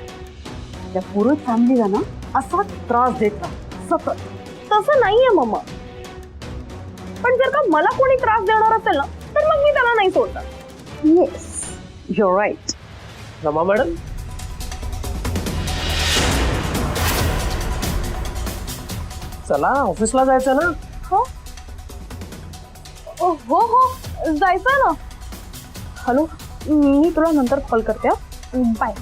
त्या पूर्ण फॅमिलीला ना असा त्रास देत राहा सतत. तसं नाहीये मम्मा, पण जर का मला कोणी त्रास देणार असेल ना तर मग मी त्याला नाही सोडणार. Yes, you're right. Rama madam, चला ऑफिसला जायचं ना? हो हो, जायचंय ना. हॅलो, मी तुला नंतर कॉल करते. बाय.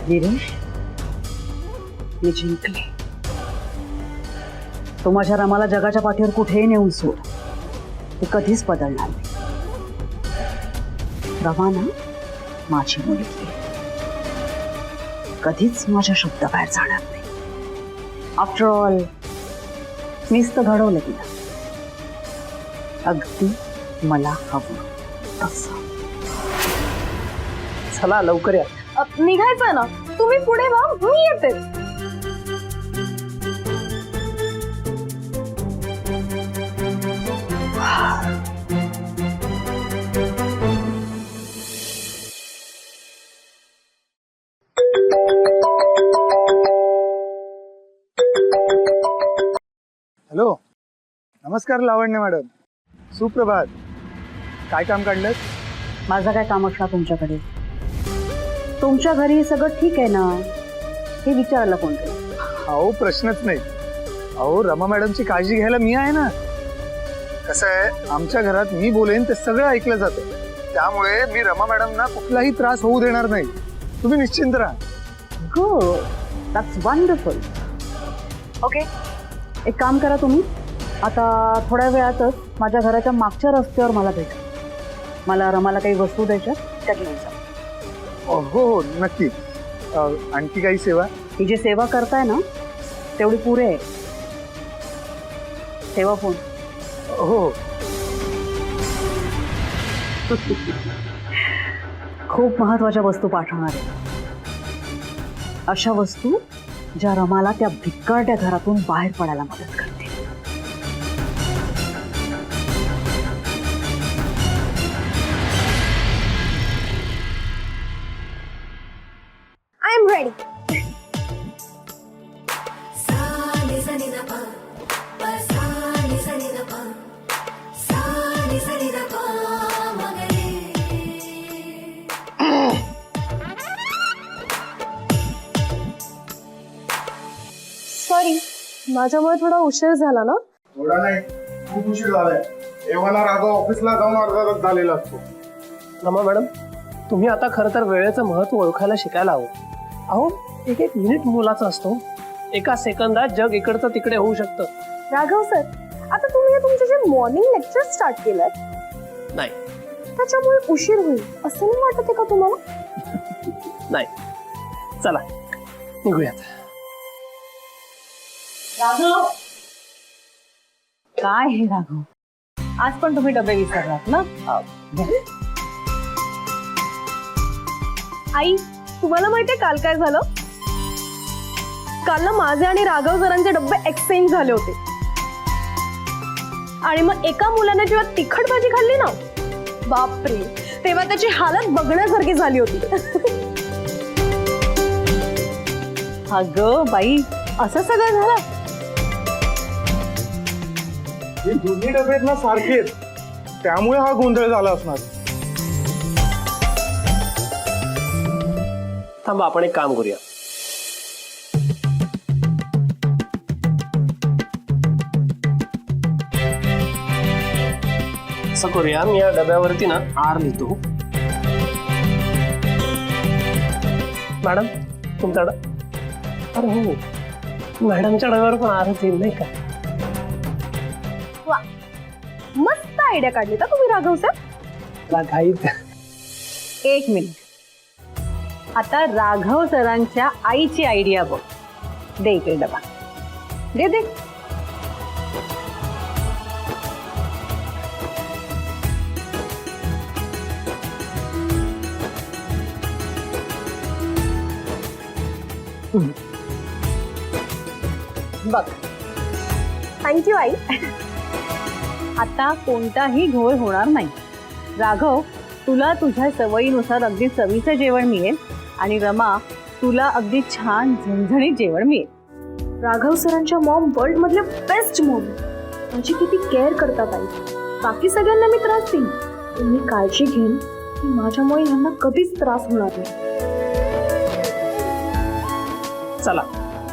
गिरीश, मी जिंकले. तो माझ्या रमाला जगाच्या पाठीवर कुठेही नेऊन सोड, ते कधीच बदलणार नाही. रमा ना माझी मुलगी आहे, कधीच माझ्या शब्दाबाहेर जाणार नाही. आफ्टर ऑल मीच तर घडवलं तिला, अगदी मला हवं तसं. चला लवकर या. निघायचंय ना, तुम्ही पुढे व्हा, मी येते. हॅलो, नमस्कार लावण्य मॅडम, सुप्रभात. काय काम काढलं? माझं काय काम असणार तुमच्याकडे? तुमच्या घरी सगळं ठीक आहे ना हे विचारायला कोण केलं? अहो प्रश्नच नाही. अहो रमा मॅडमची काळजी घ्यायला मी आहे ना. कसं आहे, आमच्या घरात मी बोलेन ते सगळं ऐकलं जातं, त्यामुळे मी रमा मॅडमना कुठलाही त्रास होऊ देणार नाही. तुम्ही निश्चिंत राहा. Good, that's wonderful. ओके, एक काम करा तुम्ही, आता थोड्या वेळातच माझ्या घराच्या मागच्या रस्त्यावर मला भेटा. मला रमाला काही वस्तू द्यायच्या, त्या घेऊन जा. हो हो नक्की. आणखी काही सेवा? ही जी सेवा करताय ना तेवढी पुरे आहे. सेवा फोन. हो. खूप महत्वाच्या वस्तू पाठवणार आहे, अशा वस्तू ज्या रमाला त्या भिकारट्या घरातून बाहेर पडायला मदत करतील. माझ्यामुळे थोडा उशीर झाला ना? थोडा नाही, खूप उशीर झालाय. एव्हाना राघव ऑफिसला जाऊन अर्धा तास झालेला असतो. रमा मॅडम, तुम्ही आता खरं तर वेळेचं महत्व ओळखायला शिकायला हवं. अहो, एक एक मिनिट मोलाचा असतो. एका सेकंदात जग इकडचं तिकडे होऊ शकतं. राघव सर, आता तुम्ही हे तुमचे जे मॉर्निंग लेक्चर स्टार्ट केलं नाही त्याच्यामुळे उशीर होईल असं नाही वाटत आहे का तुम्हाला? नाही, चला निघूयात. राघव, काय हे राघव, आज पण तुम्ही डबे विसरलात ना? आई, तुम्हाला माहितीये काल काय झालं? काल ना माझे आणि राघव सरांचे डब्बे एक्सचेंज झाले होते. आणि मग एका मुलाने जेव्हा तिखट भाजी खाल्ली ना, बापरे, तेव्हा त्याची हालत बघण्यासारखी झाली होती. अगं बाई, असं सगळं झालं? हे दोन्ही डबे आहेत ना सारखेच, त्यामुळे हा गोंधळ झाला असणार. थांबा, आपण एक काम करूया. असं करूया, मी या डब्यावरती ना आर लिहितो. मॅडम, तुमचा अरे हो, मॅडमच्या डब्यावर पण आरच येईल नाही का? वा, मस्त आयडिया काढली का तुम्ही राघव सर? घाईत. एक मिनिट, आता राघव सरांच्या आईची आयडिया बघ. दे इकडे डबा, दे दे. बघ, थँक्यू आई. आता कोणताही घोळ होणार नाही. राघव, तुला तुझ्या सवयीनुसार अगदी चवीचं जेवण मिळेल आणि रमा, तुला अगदी छान झणझणीत जेवण मिळेल. राघव सरांच्या मॉम वर्ल्ड मधल्या बेस्ट मॉम. माझी किती केअर करतात आई. बाकी सगळ्यांना मी त्रास देईन, पण मी काळजी घेईन की माझ्यामुळे यांना कधीच त्रास होणार नाही. चला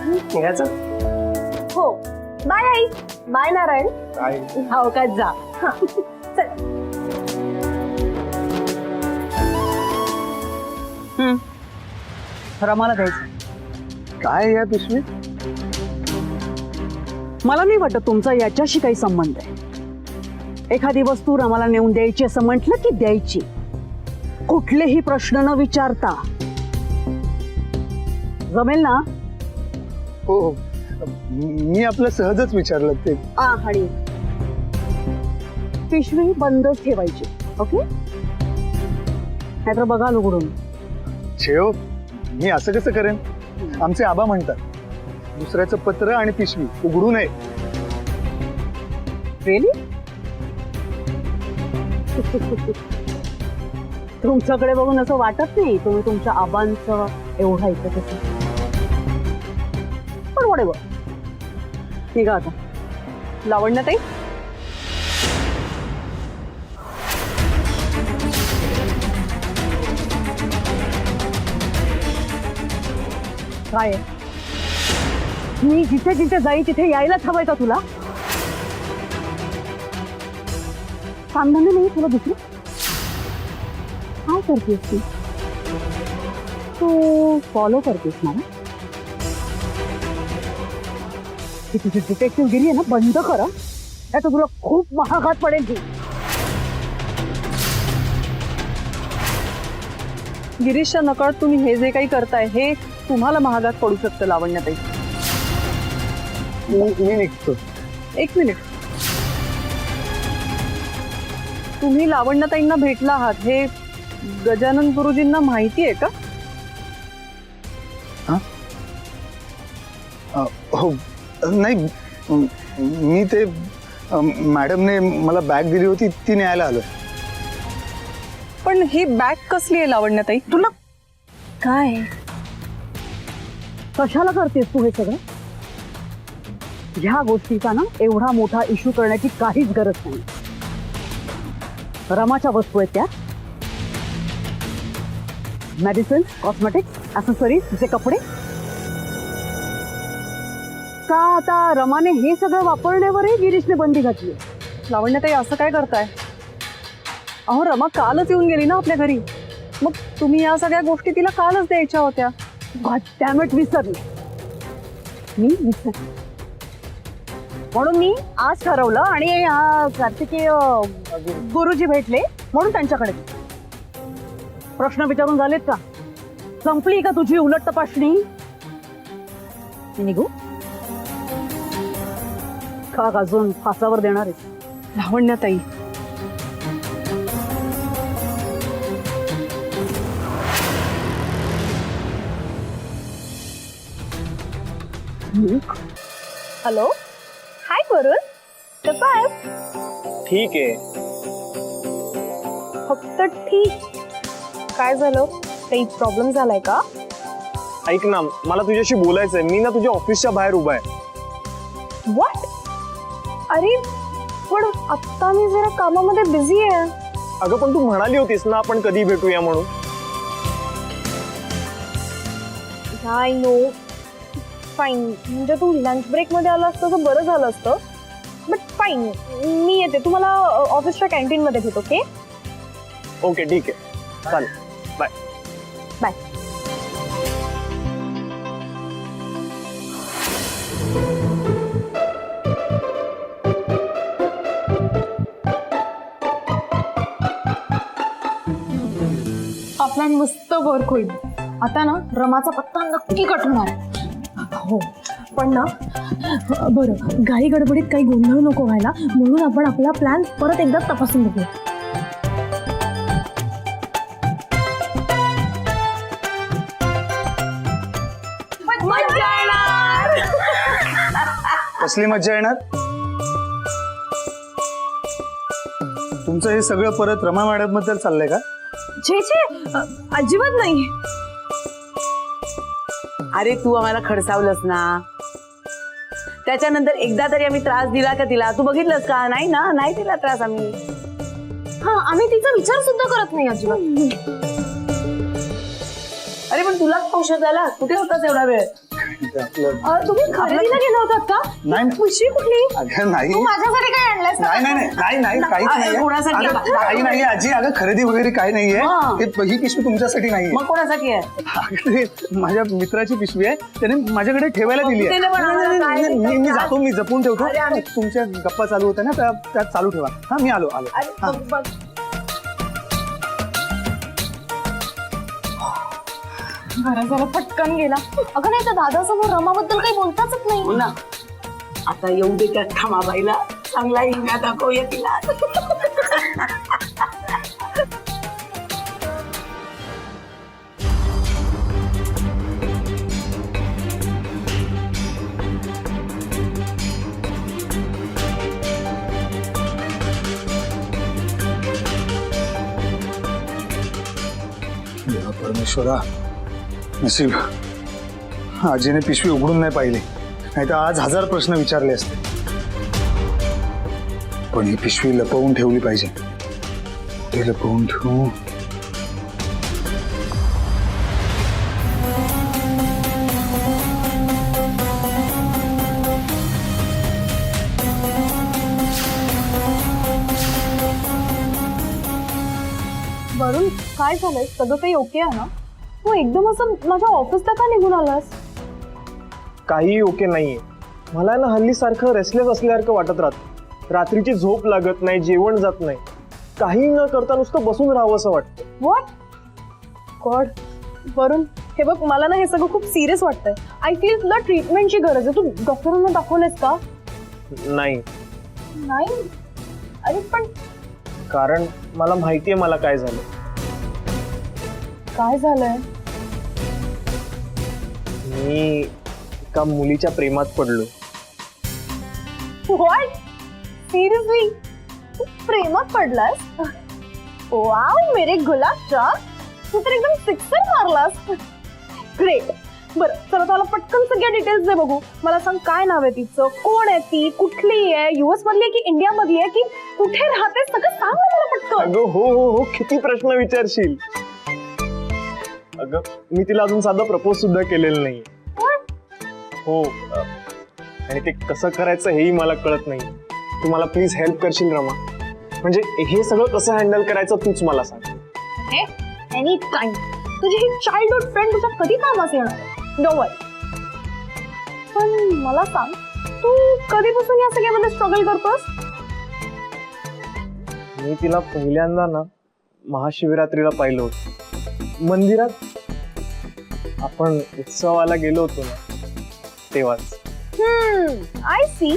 निघायचं. हो, बाय आई. बाय नारायण. अवकाश जा. चल. रमाला द्यायचं. काय या पिशवीत? मला नाही वाटत तुमचा याच्याशी काही संबंध आहे. एखादी वस्तू रमाला नेऊन द्यायची असं म्हटलं की द्यायची, कुठलेही प्रश्न न विचारता. जमेल ना? हो हो, मी आपलं सहजच विचारलं ते. आणि पिशवी बंदच ठेवायची, ओके? नाहीतर बघा उघडून. शेव, मी असं कसं करेन? आमचे आबा म्हणतात, दुसऱ्याचं पत्र आणि पिशवी उघडू नये. रिअली? तुमच्याकडे बघून असं वाटत नाही तुम्ही तुमच्या आबांचं एवढं ऐकत असेल. पण वडेवर निघा आता. लावण्यताई, काय मी जिथे जिथे जाई तिथे यायलाच हवंय का तुला? कामधंदे नाही तुला दुसरं? काय करतेस तू फॉलो करतेस मला? ही तुझी डिटेक्टिव्ह गिरी आहे ना, बंद कर. नाही तर तुला खूप महागात पडेल ती. गिरीशच्या नकळत तुम्ही हे जे काही करताय हे तुम्हाला महागात पडू शकतं. लावण्यताई, मी निघतो. एक मिनिट, तुम्ही लावण्यताईंना भेटला आहात हे गजानन गुरुजींना माहिती आहे का? हो, नाही, मी ते मॅडमने मला बॅग दिली होती ती न्यायला आलोय. पण ही बॅग कसली आहे लावण्यताई? तुला काय कशाला करतेस तू हे सगळं? ह्या गोष्टीचा ना एवढा मोठा इश्यू करण्याची काहीच गरज नाही. रमाच्या वस्तू आहेत त्या, मेडिसिन, कॉस्मेटिक्स, ॲक्सेसरीज, तिचे कपडे. का आता रमाने हे सगळं वापरण्यावरही गिरीशने बंदी घातली? लावण्यताई असं काय करताय? अहो रमा कालच येऊन गेली ना आपल्या घरी, मग तुम्ही या सगळ्या गोष्टी तिला कालच द्यायच्या होत्या. डॅमेट विसरली मी म्हणून मी आज ठरवलं आणि कार्तिकीय गुरुजी भेटले म्हणून त्यांच्याकडे गेले. प्रश्न विचारून झालेत का? संपली का तुझी उलट तपासणी? मी निघू का अजून फासावर देणार आहे? लावण्यताई हॅलो, हाय वरुण, कसं आहेस? ठीक आहे. फक्त ठीक? काय झालं? काही प्रॉब्लेम झालाय का? ऐक ना, मला तुझ्याशी बोलायचंय. मी ना तुझ्या ऑफिसच्या बाहेर उभा आहे. व्हॉट? अरे पण आत्ता मी जरा कामामध्ये बिझी आहे. अगं पण तू म्हणाली होतीस ना आपण कधी भेटूया म्हणून. I know, fine. म्हणजे तू लंच ब्रेक मध्ये आला असतं तर बरं झालं असतं. बट फाईन, मी येते. तुम्हाला ऑफिसच्या कॅन्टीन मध्ये भेट. ओके ओके ठीक आहे, चालेल. Bye bye. हा प्लॅन मस्त वर्क होईल. आता ना रमाचा पत्ता नक्की कट होणार. हो पण ना बरं, घाई गडबडीत काही गोंधळ नको व्हायला, म्हणून आपण आपला प्लॅन परत एकदा तपासून बघूया. कसली मज्जा येणार? तुमचं हे सगळं परत रमा मॅडम बद्दल चाललंय का? छे छे, अजिबात नाही. अरे तू आम्हाला खडसावलंस ना, त्याच्यानंतर एकदा तरी आम्ही त्रास दिला का तिला? तू बघितलंस का? नाही ना, नाही दिला त्रास आम्ही. हा, आम्ही तिचा विचार सुद्धा करत नाही अजिबात. अरे पण तुलाच औषध आला, कुठे होतास एवढा वेळ? तुम्ही खरेदीला गेला होतात का? नाही पिशवी कुठली? अगं नाही तू माझ्यासाठी काय आणलंयस? नाही नाही नाही नाही नाही काहीच नाहीये. कोणासाठी? अगं, काही नाहीये आजी. अगं खरेदी वगैरे काही नाहीये. ही पिशवी तुमच्यासाठी नाहीये. मग कोणासाठी आहे? अगं, ते माझ्या मित्राची पिशवी आहे, त्याने माझ्याकडे ठेवायला दिली आहे. त्याने पण आम्हाला काय नाही, मी जातो, मी जपून ठेवतो. अरे, आम्ही- तुमच्या गप्पा चालू होत्या ना, त्यात चालू ठेवा. हा मी आलो. अरे हा. बघ. बरं झालं पटकन गेला. अगं नाही तर दादासमोर रमाबद्दल काही बोलताच नाही. हो ना, आता येऊ दे त्या ठमाबाईला, चांगला हिंगा दाखवूया तिला. परमेश्वरा, नशीब आजीने पिशवी उघडून नाही पाहिली, नाही तर आज 1000 प्रश्न विचारले असते. पण ही पिशवी लपवून ठेवली पाहिजे. ते लपवून ठेवू. वरुण, काय झालंय? सगळं काही ओके आहे ना? तू एकदम असं माझ्या ऑफिसला का निघून आलास? काही ओके नाहीये. मला ना हल्ली सारखं रेस्टलेस असल्यासारखं वाटत राहतं. रात्रीची झोप लागत नाही, जेवण जात नाही, काही न करता नुसतं बसून राहावं असं वाटतं. What God. वरुण, हे बघ, मला ना हे सगळं खूप सिरियस वाटतंय. आय फील तुला ट्रीटमेंटची गरज आहे. तू डॉक्टरांना दाखवलेस का? नाही, नाही. अरे पण कारण मला माहितीये मला काय झालं. काय झालंय? मी एका मुलीच्या प्रेमात पडलो. व्हॉट? सिरियसली? तू प्रेमात पडलास? वाव मेरे गुलाबजाम, तू तर एकदम सिक्सर मारलास. ग्रेट. बरं चला, मला पटकन सगळ्या डिटेल्स दे बघू. मला सांग, काय नाव आहे तिचं, कोण आहे ती, कुठली आहे, US मधली आहे की इंडिया मधली आहे, की कुठे राहते, सगळं सांग ना मला पटकन. अगं हो हो हो, किती प्रश्न विचारशील. अगं मी तिला अजून साधा प्रपोज सुद्धा केलेलं नाही. हो, आणि ते कसं करायचं हेही मला कळत नाही. तू मला प्लीज हेल्प करशील रमा? म्हणजे हे सगळं कसं हँडल करायचं तूच मला सांग. Any kind. तुझी ही चाइल्डहुड फ्रेंड तुझ्या कधी कामास येणार? नो वरी. पण मला सांग, तू कधीपासून या सगळ्यामध्ये स्ट्रगल करतोस? मी तिला पहिल्यांदा ना महाशिवरात्रीला पाहिलं होतं मंदिरात. आपण उत्सवाला गेलो होतो ना तेव्हाच. I see.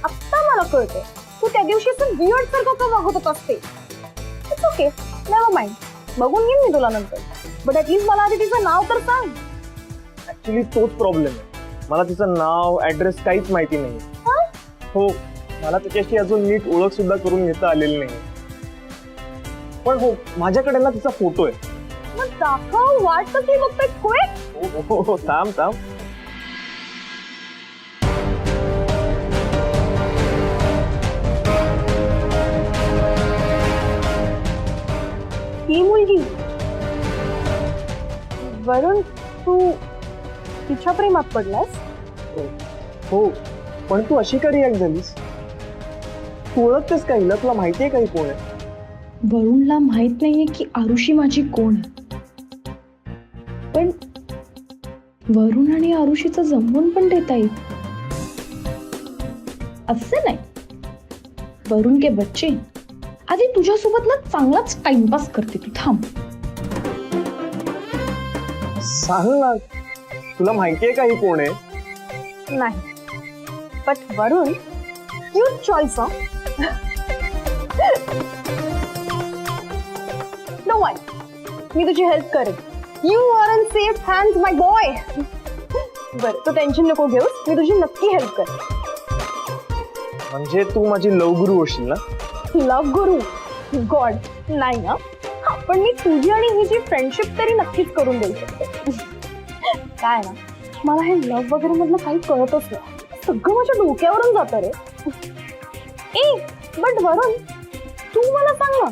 आत्ता मला कळतंय तू त्या दिवशी असं वियर्ड सारखं का वागत होत असते. It's okay, never mind. बघून घेईन मी तुला नंतर. बट ऍटलीस्ट मला आधी तिचं नाव तर सांग. ऍक्च्युली तोच प्रॉब्लेम आहे. मला तिचं नाव ऍड्रेस काहीच माहिती नाही. हो, मला तिच्याशी अजून नीट ओळख सुद्धा करून घेता आलेली नाही. पण हो, माझ्याकडे ना तिचा फोटो आहे. मग दाखव. वाट कसली बघतोय? हो हो हो, थांब थांब. ही मुलगी वरून, तू तिच्या प्रेमात पडलास? हो, पण तू अशी का रिॲक्ट झालीस? तू ओळखतेस का हिला? तुला माहितीये का ही कोण आहे? वरुणला माहित नाहीये की आरुषी माझी कोण आहे, पण वरुण आणि आरुषीचं जमवून पण देता येईल असं नाही. वरुण के बच्चे, आधी तुझ्यासोबत ना चांगलाच टाइमपास करते तू. थांब. सांग ना, तुला माहितीये का ही कोण आहे? नाही. But Varun, cute choice. No one. मी तुझी हेल्प करेन. You are in safe hands my boy. बरं, तू टेन्शन नको घेऊस. मी तुझी नक्की हेल्प करेन. म्हणजे तू माझी लव गुरु होशील ना? लव गुरु? गॉड, नाही ना. पण मी तुझी आणि हिची फ्रेंडशिप तरी नक्कीच करून देऊ शकते. काय ना, मला हे लव्ह वगैरे मधलं काही कळतच नाही. सगळं माझ्या डोक्यावरून जातं रे. ए बट वरुण, तू मला सांग ना,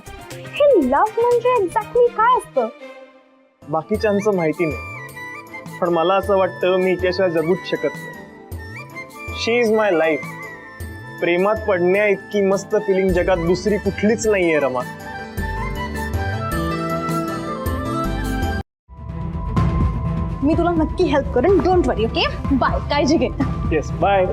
हे लव्ह म्हणजे एक्झॅक्टली काय असतं? बाकीच्यांचं माहिती नाही, पण मला असं वाटतं मी हिच्याशिवाय जगूच शकत नाही. शी इज माय लाईफ. प्रेमात पडण्या इतकी मस्त फिलिंग जगात दुसरी कुठलीच नाहीये रमा. मी तुला नक्की हेल्प करेन. Don't worry. Okay, bye. काळजी घे. Yes, bye.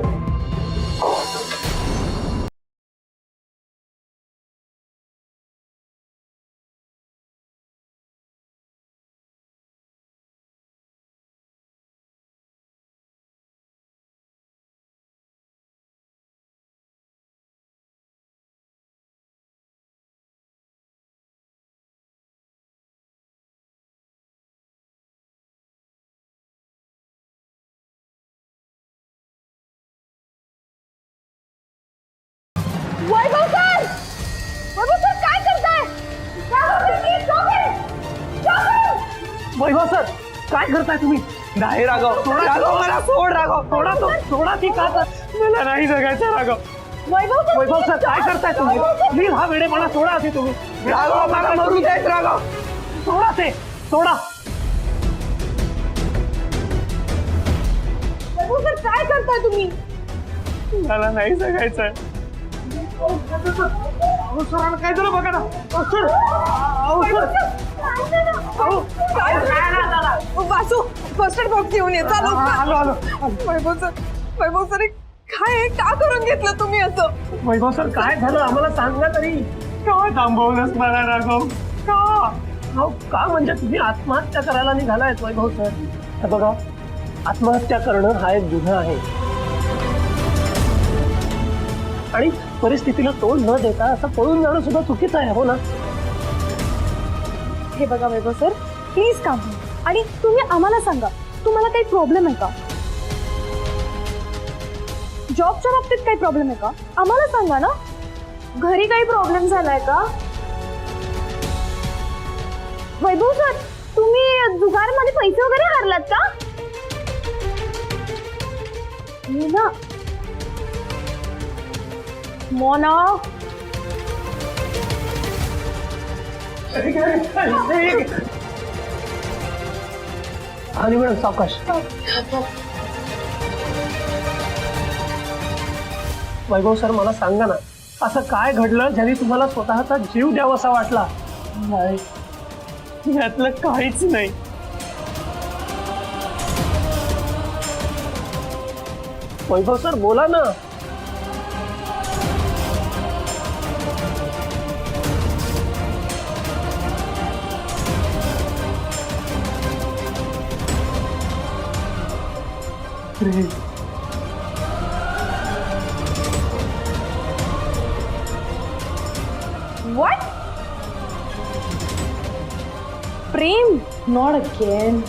Vaibhav sir! Vaibhav sir, काय करताय? वैभव सर, काय करताय तुम्ही? नाही राघव, राघव मला सोड. राघव, सोडा तो, सोडा ती का? मला नाही जगायचं राघव. वैभव सर, काय करताय तुम्ही? प्लीज हा वेडे मला सोडा आधी तुम्ही. राघव, मला मरू देत. राघव, सोडा ते, सोडा. वैभव सर, काय करताय तुम्ही? मला नाही जगायचंय. काय झालं बघा ना. वासू, फर्स्ट एड बॉक्स घेऊन ये. चालू. आलो. वैभव सर, काय का करून घेतलं तुम्ही असं? वैभव सर, काय झालं आम्हाला सांगा तरी. का थांबवलंस मला राघव? का म्हणजे तुम्ही आत्महत्या करायला निघालायत वैभव सर? हे बघा, आत्महत्या करणं हा एक गुन्हा आहे आणि परिस्थितीला तोंड न देता असं पळून जाणं सुद्धा चुकीचं आहे. हो ना? हे बघा वैभव सर, प्लीज काम. आणि तुम्ही आम्हाला सांगा, तुम्हाला काही प्रॉब्लेम आहे का? जॉबच्या बाबतीत काही प्रॉब्लेम आहे का? आम्हाला सांगा ना. घरी काही प्रॉब्लेम झालाय का? वैभव सर, तुम्ही जुगारमध्ये पैसे वगैरे हरलात का? मीना, मोना, आणि मॅडम सावकाश. वैभव सर मला सांगा ना, असं काय घडलं ज्याने तुम्हाला स्वतःचा जीव द्यावासा वाटला? नाही, यातलं काहीच नाही. वैभव सर बोला ना. प्रेम. व्हॉट? प्रेम? Not again.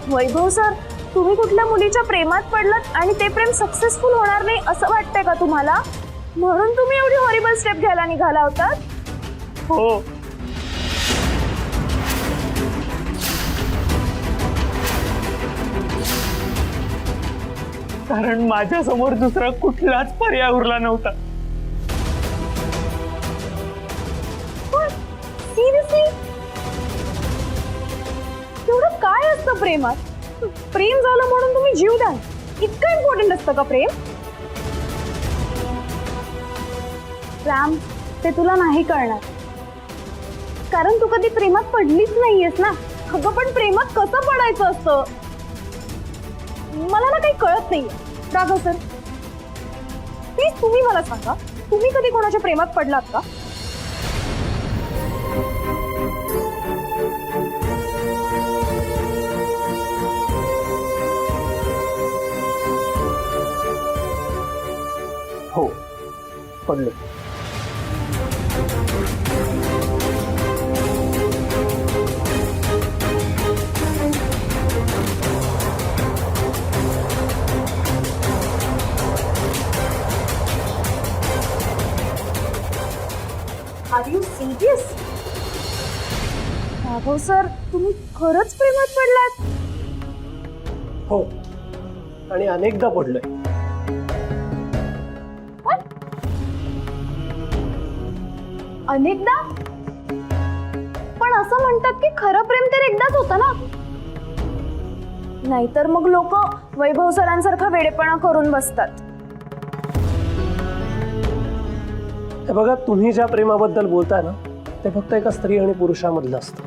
वैभव सर, तुम्ही कुठल्या मुलीच्या प्रेमात पडलात आणि ते प्रेम सक्सेसफुल होणार नाही असं वाटतंय का तुम्हाला? म्हणून तुम्ही एवढी हॉरिबल स्टेप घ्यायला निघाला होतात? हो, कारण माझ्या समोर दुसरा कुठलाच पर्याय उरला नव्हता. सिरियसली? एवढं काय असतं प्रेमात? प्रेम झालं म्हणून तुम्ही जीव द्याल? इतकं इम्पॉर्टंट असतं का प्रेम? राम, ते तुला नाही कळणार, कारण तू कधी प्रेमात पडलीच नाहीयेस ना. अगं पण प्रेमात कसं पडायचं असतं मला ना काही कळत नाहीये. राघव सर, प्लीज तुम्ही मला सांगा, तुम्ही कधी कोणाच्या प्रेमात पडलात का? हो, पडलो. Are you serious? Raghav sir, तुम्ही खरंच प्रेमात पडलात? हो, आणि अनेकदा पडलोय. अनेकदा? पण असं म्हणतात की खरं प्रेम तर एकदाच होतं ना. नाहीतर मग लोक वैभव सरांसारखा वेडेपणा करून बसतात. हे बघा, तुम्ही ज्या प्रेमाबद्दल बोलताय ना, ते फक्त एका स्त्री आणि पुरुषामधलं असतं.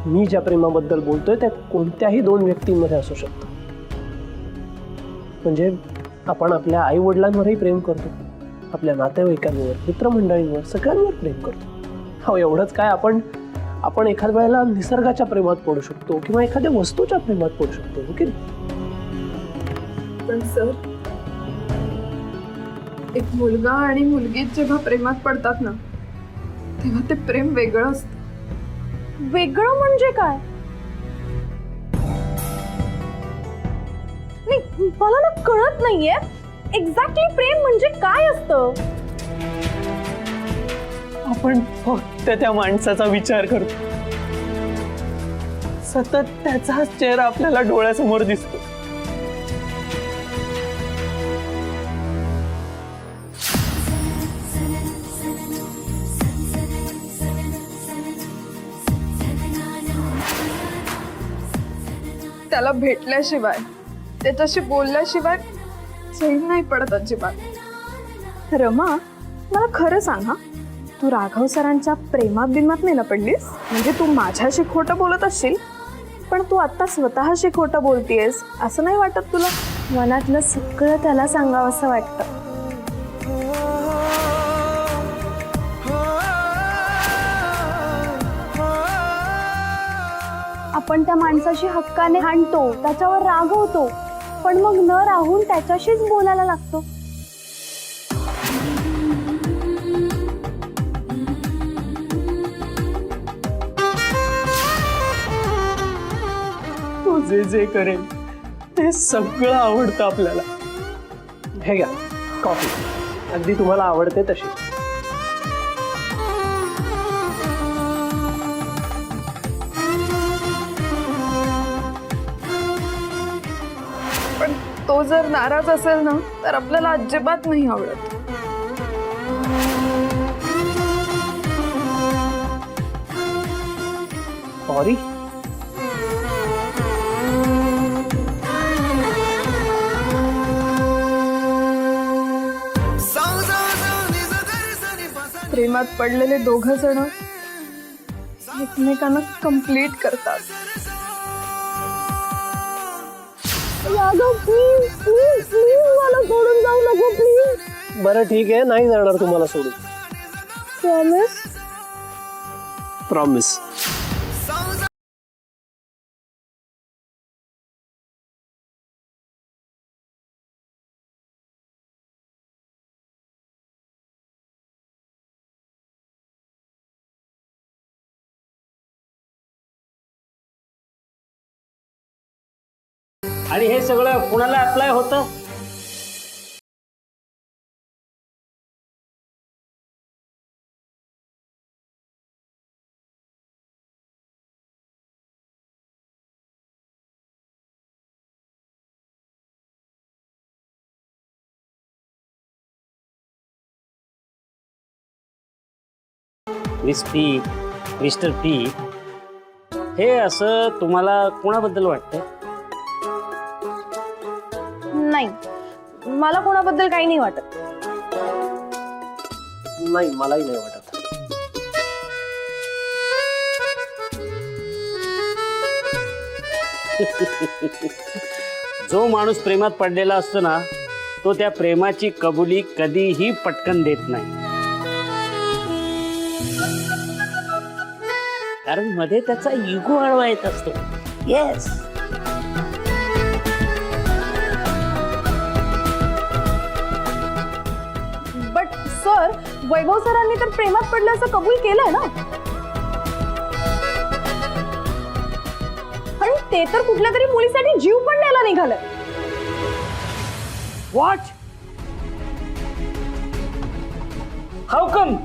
मी ज्या प्रेमाबद्दल बोलतोय ते कोणत्याही दोन व्यक्तींमध्ये असू शकतं. म्हणजे आपण आपल्या आई वडिलांवरही प्रेम करतो, आपल्या नातेवाईकांवर, मित्रमंडळींवर, सगळ्यांवर प्रेम करतो. हो, एवढंच काय, आपण एखाद्या वेळेला निसर्गाच्या प्रेमात पडू शकतो किंवा एखाद्या वस्तूच्या प्रेमात पडू शकतो, हो की नाही? पण सर, एक मुलगा आणि मुलगी जेव्हा प्रेमात पडतात ना, तेव्हा ते प्रेम वेगळं असतं. वेगळं म्हणजे काय? नाही, मला ना कळत नाहीये एक्झॅक्टली प्रेम म्हणजे काय असतं. आपण फक्त त्या माणसाचा विचार करतो, सतत त्याचाच चेहरा आपल्याला डोळ्यासमोर दिसतो. त्याला भेटल्याशिवाय, त्याच्याशी बोलल्याशिवाय चैन नाही पडत अजिबात. रमा, मला खरं सांग, हा, तू राघव सरांच्या प्रेमात बिमात नाही ना पडलीस? म्हणजे तू माझ्याशी खोटं बोलत असशील, पण तू आता स्वतःशी खोटं बोलतेस असं नाही वाटत तुला? मनातलं सगळं त्याला सांगावं असं वाटतं. आपण त्या माणसाशी हक्काने हाणतो, त्याच्यावर रागवतो, पण मग न राहून त्याच्याशीच बोलायला लागतो. तो जे करेल ते सगळं आवडतं आपल्याला. हे घ्या कॉफी, अगदी तुम्हाला आवडते तशी. पण तो जर नाराज असेल ना, तर आपल्याला अजिबात नाही आवडत. सॉरी. प्रेमात पडलेले दोघं जण एकमेकांना कंप्लीट करतात. मला सोडून जाऊ नको प्लीज. बरं ठीक आहे, नाही जाणार तुम्हाला सोडून. प्रॉमिस. प्रॉमिस. आणि हे सगळं कुणाला अप्लाय होतं? मिस पी, मिस्टर पी, हे असं तुम्हाला कोणाबद्दल वाटतं? नाही, मला कोणाबद्दल काही नाही वाटत. नाही, मलाही नाही वाटत. जो माणूस प्रेमात पडलेला असतो ना, तो त्या प्रेमाची कबुली कधीही पटकन देत नाही, कारण मध्ये त्याचा इगो आडवा येत असतो. येस. बट सर, वैभव सरांनी तर प्रेमात पडलं असं कबूल केलंय ना, आणि ते तर कुठल्या तरी मुलीसाठी जीव पण द्यायला निघालंय. What? How come?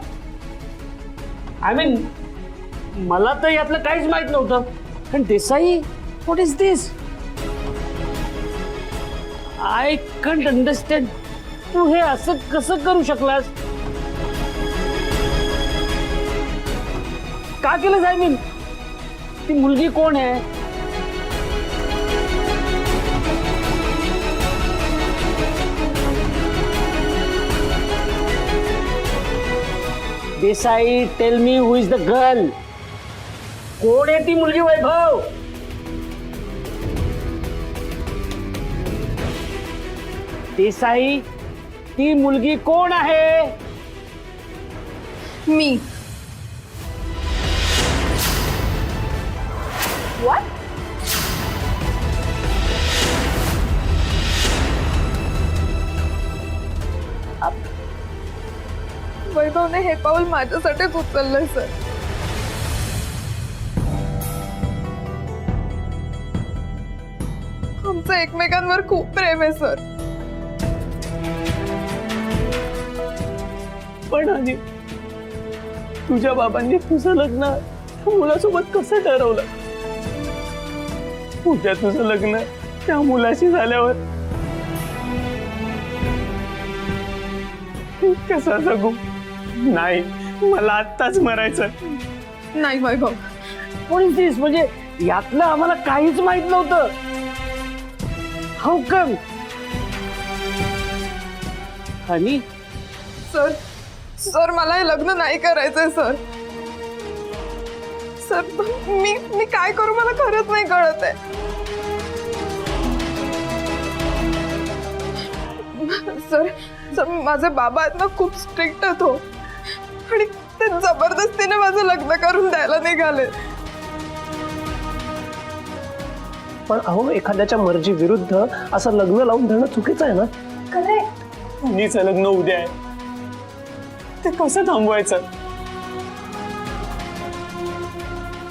I mean, मला तर यातलं काहीच माहित नव्हतं. पण Desai, what is this? I can't understand. तू हे असं कसं करू शकलास? का केलं? आय मीन, ती मुलगी कोण आहे? Desai, tell me, who is the girl? कोण आहे ती मुलगी? वैभव, देसाई, ती मुलगी कोण आहे? मी. What? वैभवने हे पाऊल माझ्यासाठीच उचललंय सर. आमचं एकमेकांवर खूप प्रेम आहे सर. पण आधी तुझ्या बाबांनी तुझं लग्न मुलासोबत कसं ठरवलं? उद्या तुझं लग्न त्या मुलाशी झाल्यावर कसं जगू? नाही, मला आत्ताच मरायचं. नाही वैभव, कोण दिस? म्हणजे यातलं आम्हाला काहीच माहित नव्हतं. हाऊ कम? आणि सर, सर मला हे लग्न नाही करायचंय सर. सर, मी काय करू मला खरंच नाही कळत आहे. सर, सर माझे बाबा आहेत ना, खूप स्ट्रिक्ट आहेत हो, आणि ते जबरदस्तीने माझं लग्न करून द्यायला निघाले. पण अहो, एखाद्याच्या मर्जी विरुद्ध असं लग्न लावून देणं चुकीचं आहे ना? मुलीचं लग्न उद्या आहे, ते कसं थांबवायचं?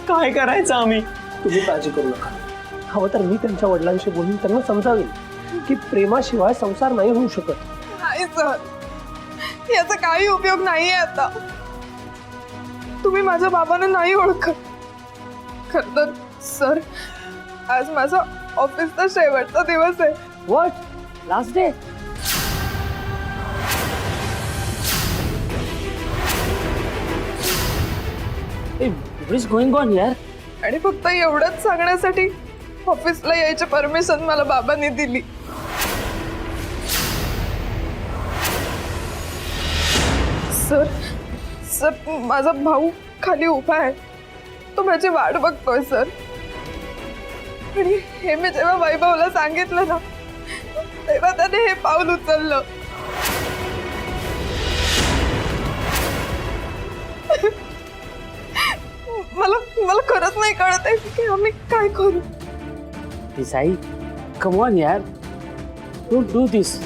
काय करायचं आम्ही? तुम्ही काळजी करू नका. हवं तर मी त्यांच्या वडिलांशी बोलून त्यांना समजावेल की प्रेमाशिवाय संसार नाही होऊ शकत. नाही सर, याचा काही उपयोग नाहीये आता. तुम्ही माझ्या बाबांना नाही ओळखत. खरं तर सर, आज माझा ऑफिसचा शेवटचा दिवस आहे. What? Last day? What is going on यार? आणि फक्त एवढंच सांगण्यासाठी ऑफिसला यायची परमिशन मला बाबांनी दिली. सर, सर माझा भाऊ खाली उभा आहे, तो माझी वाट बघतोय सर. आणि हे मी जेव्हा वैभवला सांगितलं ना, तेव्हा त्याने हे पाऊल उचललं. मला मला खरंच नाही कळत आहे की आम्ही काय करू. साई, कम ऑन यार, डोंट डू दिस.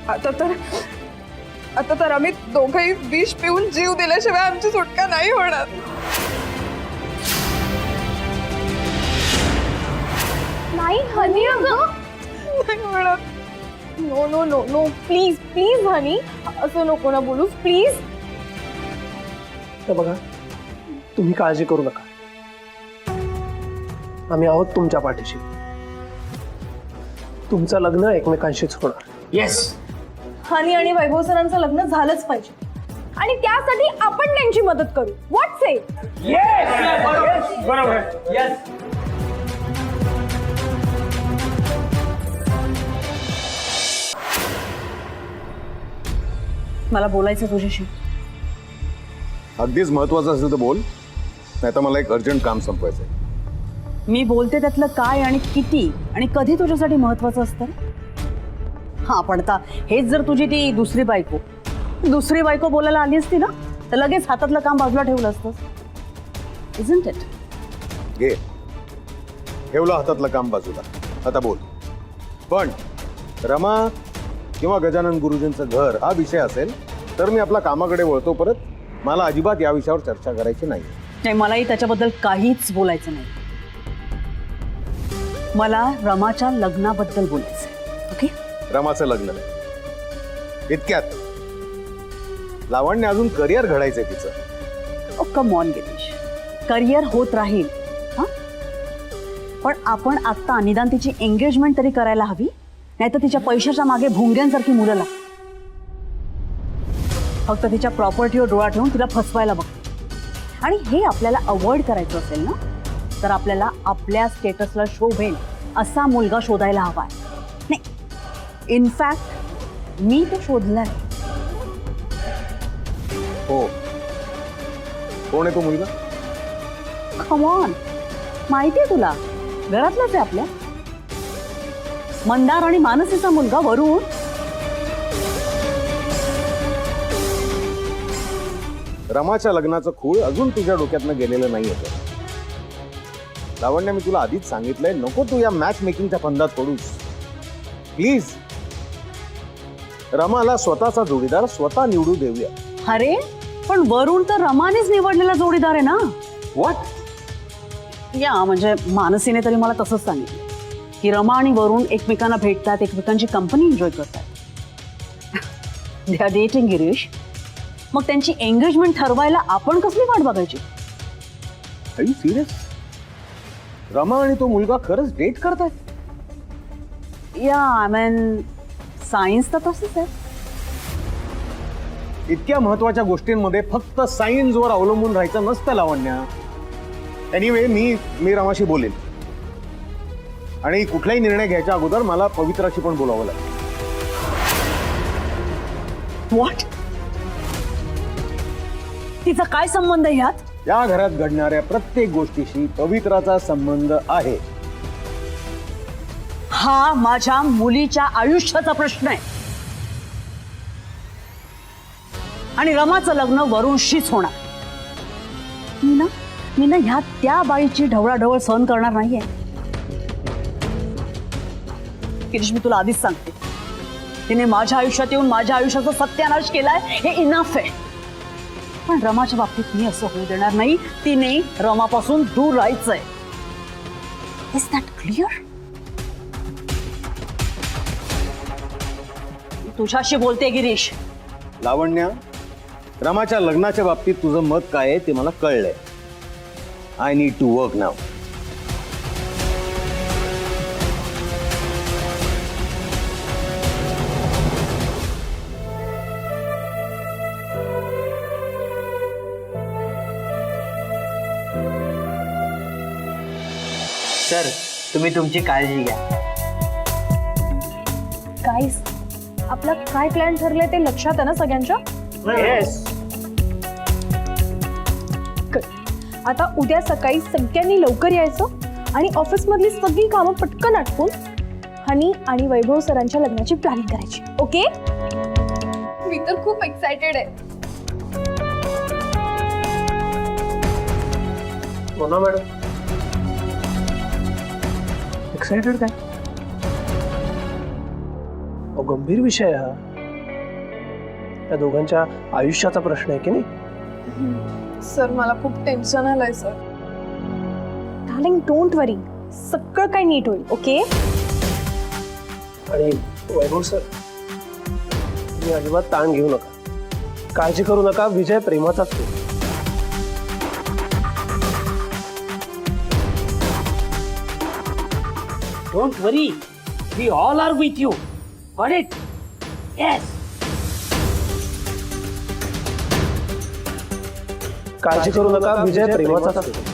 आता तर आम्ही दोघंही विष पिऊन जीव दिल्याशिवाय आमची सुटका नाही होणार. नाही हनी अगं, नाही होणार. No no no no, please please honey, असं नको ना बोलूस प्लीज. तर बघा, तुम्ही काळजी करू नका, आम्ही आहोत तुमच्या पाठीशी. तुमचं लग्न एकमेकांशीच होणार. येस. हनी आणि वैभव सरांचं लग्न झालंच पाहिजे आणि त्यासाठी आपण त्यांची मदत करू. व्हॉट से? बरोबर. मला बोलायचं तुझ्याशी. अगदीच महत्वाचं असेल तर बोल, नाही तर मला एक अर्जंट काम संपवायचंय. मी बोलते त्यातलं काय आणि किती आणि कधी तुझ्यासाठी महत्वाचं असतं. हा पण आता हेच जर तुझी ती दुसरी बायको बोलायला आली असती ना, तर लगेच हातातलं काम बाजूला ठेवलं असतं. Isn't it? घे, ठेवलं हातातलं काम बाजूला. आता बोल. पण रमा किंवा गजानन गुरुजींचं घर हा विषय असेल तर मी आपल्या कामाकडे वळतो परत. मला अजिबात या विषयावर चर्चा करायची नाही. मलाही त्याच्याबद्दल काहीच बोलायचं नाही. मला रमाच्या लग्नाबद्दल बोलायचं. ओके? रमाचं लग्न इतक्यात. लावण्य अजून करिअर घडायचंय तिचं. ओ कम ऑन गिरीश, करिअर होत राहील हा, पण आपण आता निदान तिची एंगेजमेंट तरी करायला हवी, नाहीतर तिच्या पैशाच्या मागे भुंग्यांसारखी मुलं लागतात. फक्त तिच्या प्रॉपर्टीवर डोळा ठेवून तिला फसवायला बघते. आणि हे आपल्याला अवॉइड करायचं असेल ना, तर आपल्याला आपल्या स्टेटसला शोभेल असा मुलगा शोधायला हवा आहे. नाही, इनफॅक्ट मी तो शोधलाय. हो, कोण आहे तो मुलगा? कम ऑन, माहिती आहे तुला, घरातलाच आहे आपल्या. मंदार आणि मानसीचा मुलगा वरुण. रमाच्या लग्नाचं खूळ अजून तुझ्या डोक्यातनं गेलेलं नाही होतं. लावण्य, मी तुला आधीच सांगितलंय, नको तू या मॅच मेकिंगच्या फंदात पडूस प्लीज. रमाला स्वतःचा जोडीदार स्वतः निवडू देऊया. अरे पण वरुण तर रमानेच निवडलेला जोडीदार आहे ना. व्हॉट? या म्हणजे मानसीने तरी मला तसंच सांगितलं की रमा आणि वरुण एकमेकांना भेटतात, एकमेकांची कंपनी एन्जॉय करतात. They are dating Girish. मग त्यांची एंगेजमेंट ठरवायला आपण कसली वाट बघायची? R you serious? रमा आणि तो मुलगा खरंच डेट करतात? या आय मीन सायन्स तर तसंच आहे. इतक्या महत्वाच्या गोष्टींमध्ये फक्त सायन्सवर अवलंबून राहायचं नसतं लावण्या. एनिवे, मी रमाशी बोलेन आणि कुठलाही निर्णय घ्यायच्या अगोदर मला पवित्राशी पण बोलावं लागेल. व्हॉट? तिचा काय संबंध आहे ह्यात? या घरात घडणाऱ्या प्रत्येक गोष्टीशी पवित्राचा संबंध आहे. हा माझ्या मुलीच्या आयुष्याचा प्रश्न आहे आणि रमाचं लग्न वरुणशीच होणार. मी ना ह्या त्या बाईची ढवळाढवळ सहन करणार नाहीये. गिरीश, मी तुला आधीच सांगते, तिने माझ्या आयुष्यात येऊन माझ्या आयुष्याचा सत्यानाश केलाय, हे इनफ आहे. पण रमाच्या बाबतीत मी असं होऊ देणार नाही. तिने रमापासून दूर राहायचंय. Is that clear? तुझ्याशी बोलते गिरीश. लावण्या, रमाच्या लग्नाच्या बाबतीत तुझं मत काय आहे ते मला कळलंय. I need to work now. Sir, तुम्ही तुमची काळजी घ्या. गाईस, आपला काय प्लॅन ठरलंय ते लक्षात आहे ना सगळ्यांच्या? येस. आता उद्या सकाळी सगळ्यांनी लवकर यायचं आणि ऑफिसमधली सगळी कामं पटकन आटपून हनी आणि वैभव सरांच्या लग्नाची प्लॅनिंग करायची. ओके? मी तर खूप एक्सायटेड आहे. मोना मॅडम एक्साइटेड काय? गंभीर विषय हा. या दोघांच्या आयुष्याचा प्रश्न आहे की नाही? सर मला खूप टेन्शन आलंय सर. डार्लिंग डोंट वरी, सगळं काही नीट होईल. ओके? आणि वैभव सर, तुम्ही अजिबात ताण घेऊ नका, काळजी करू नका. विजय प्रेमाचाच हो. Don't worry, we all are with you. Got it? Yes. काळजी करू नका, विजय प्रेमाचाच हो.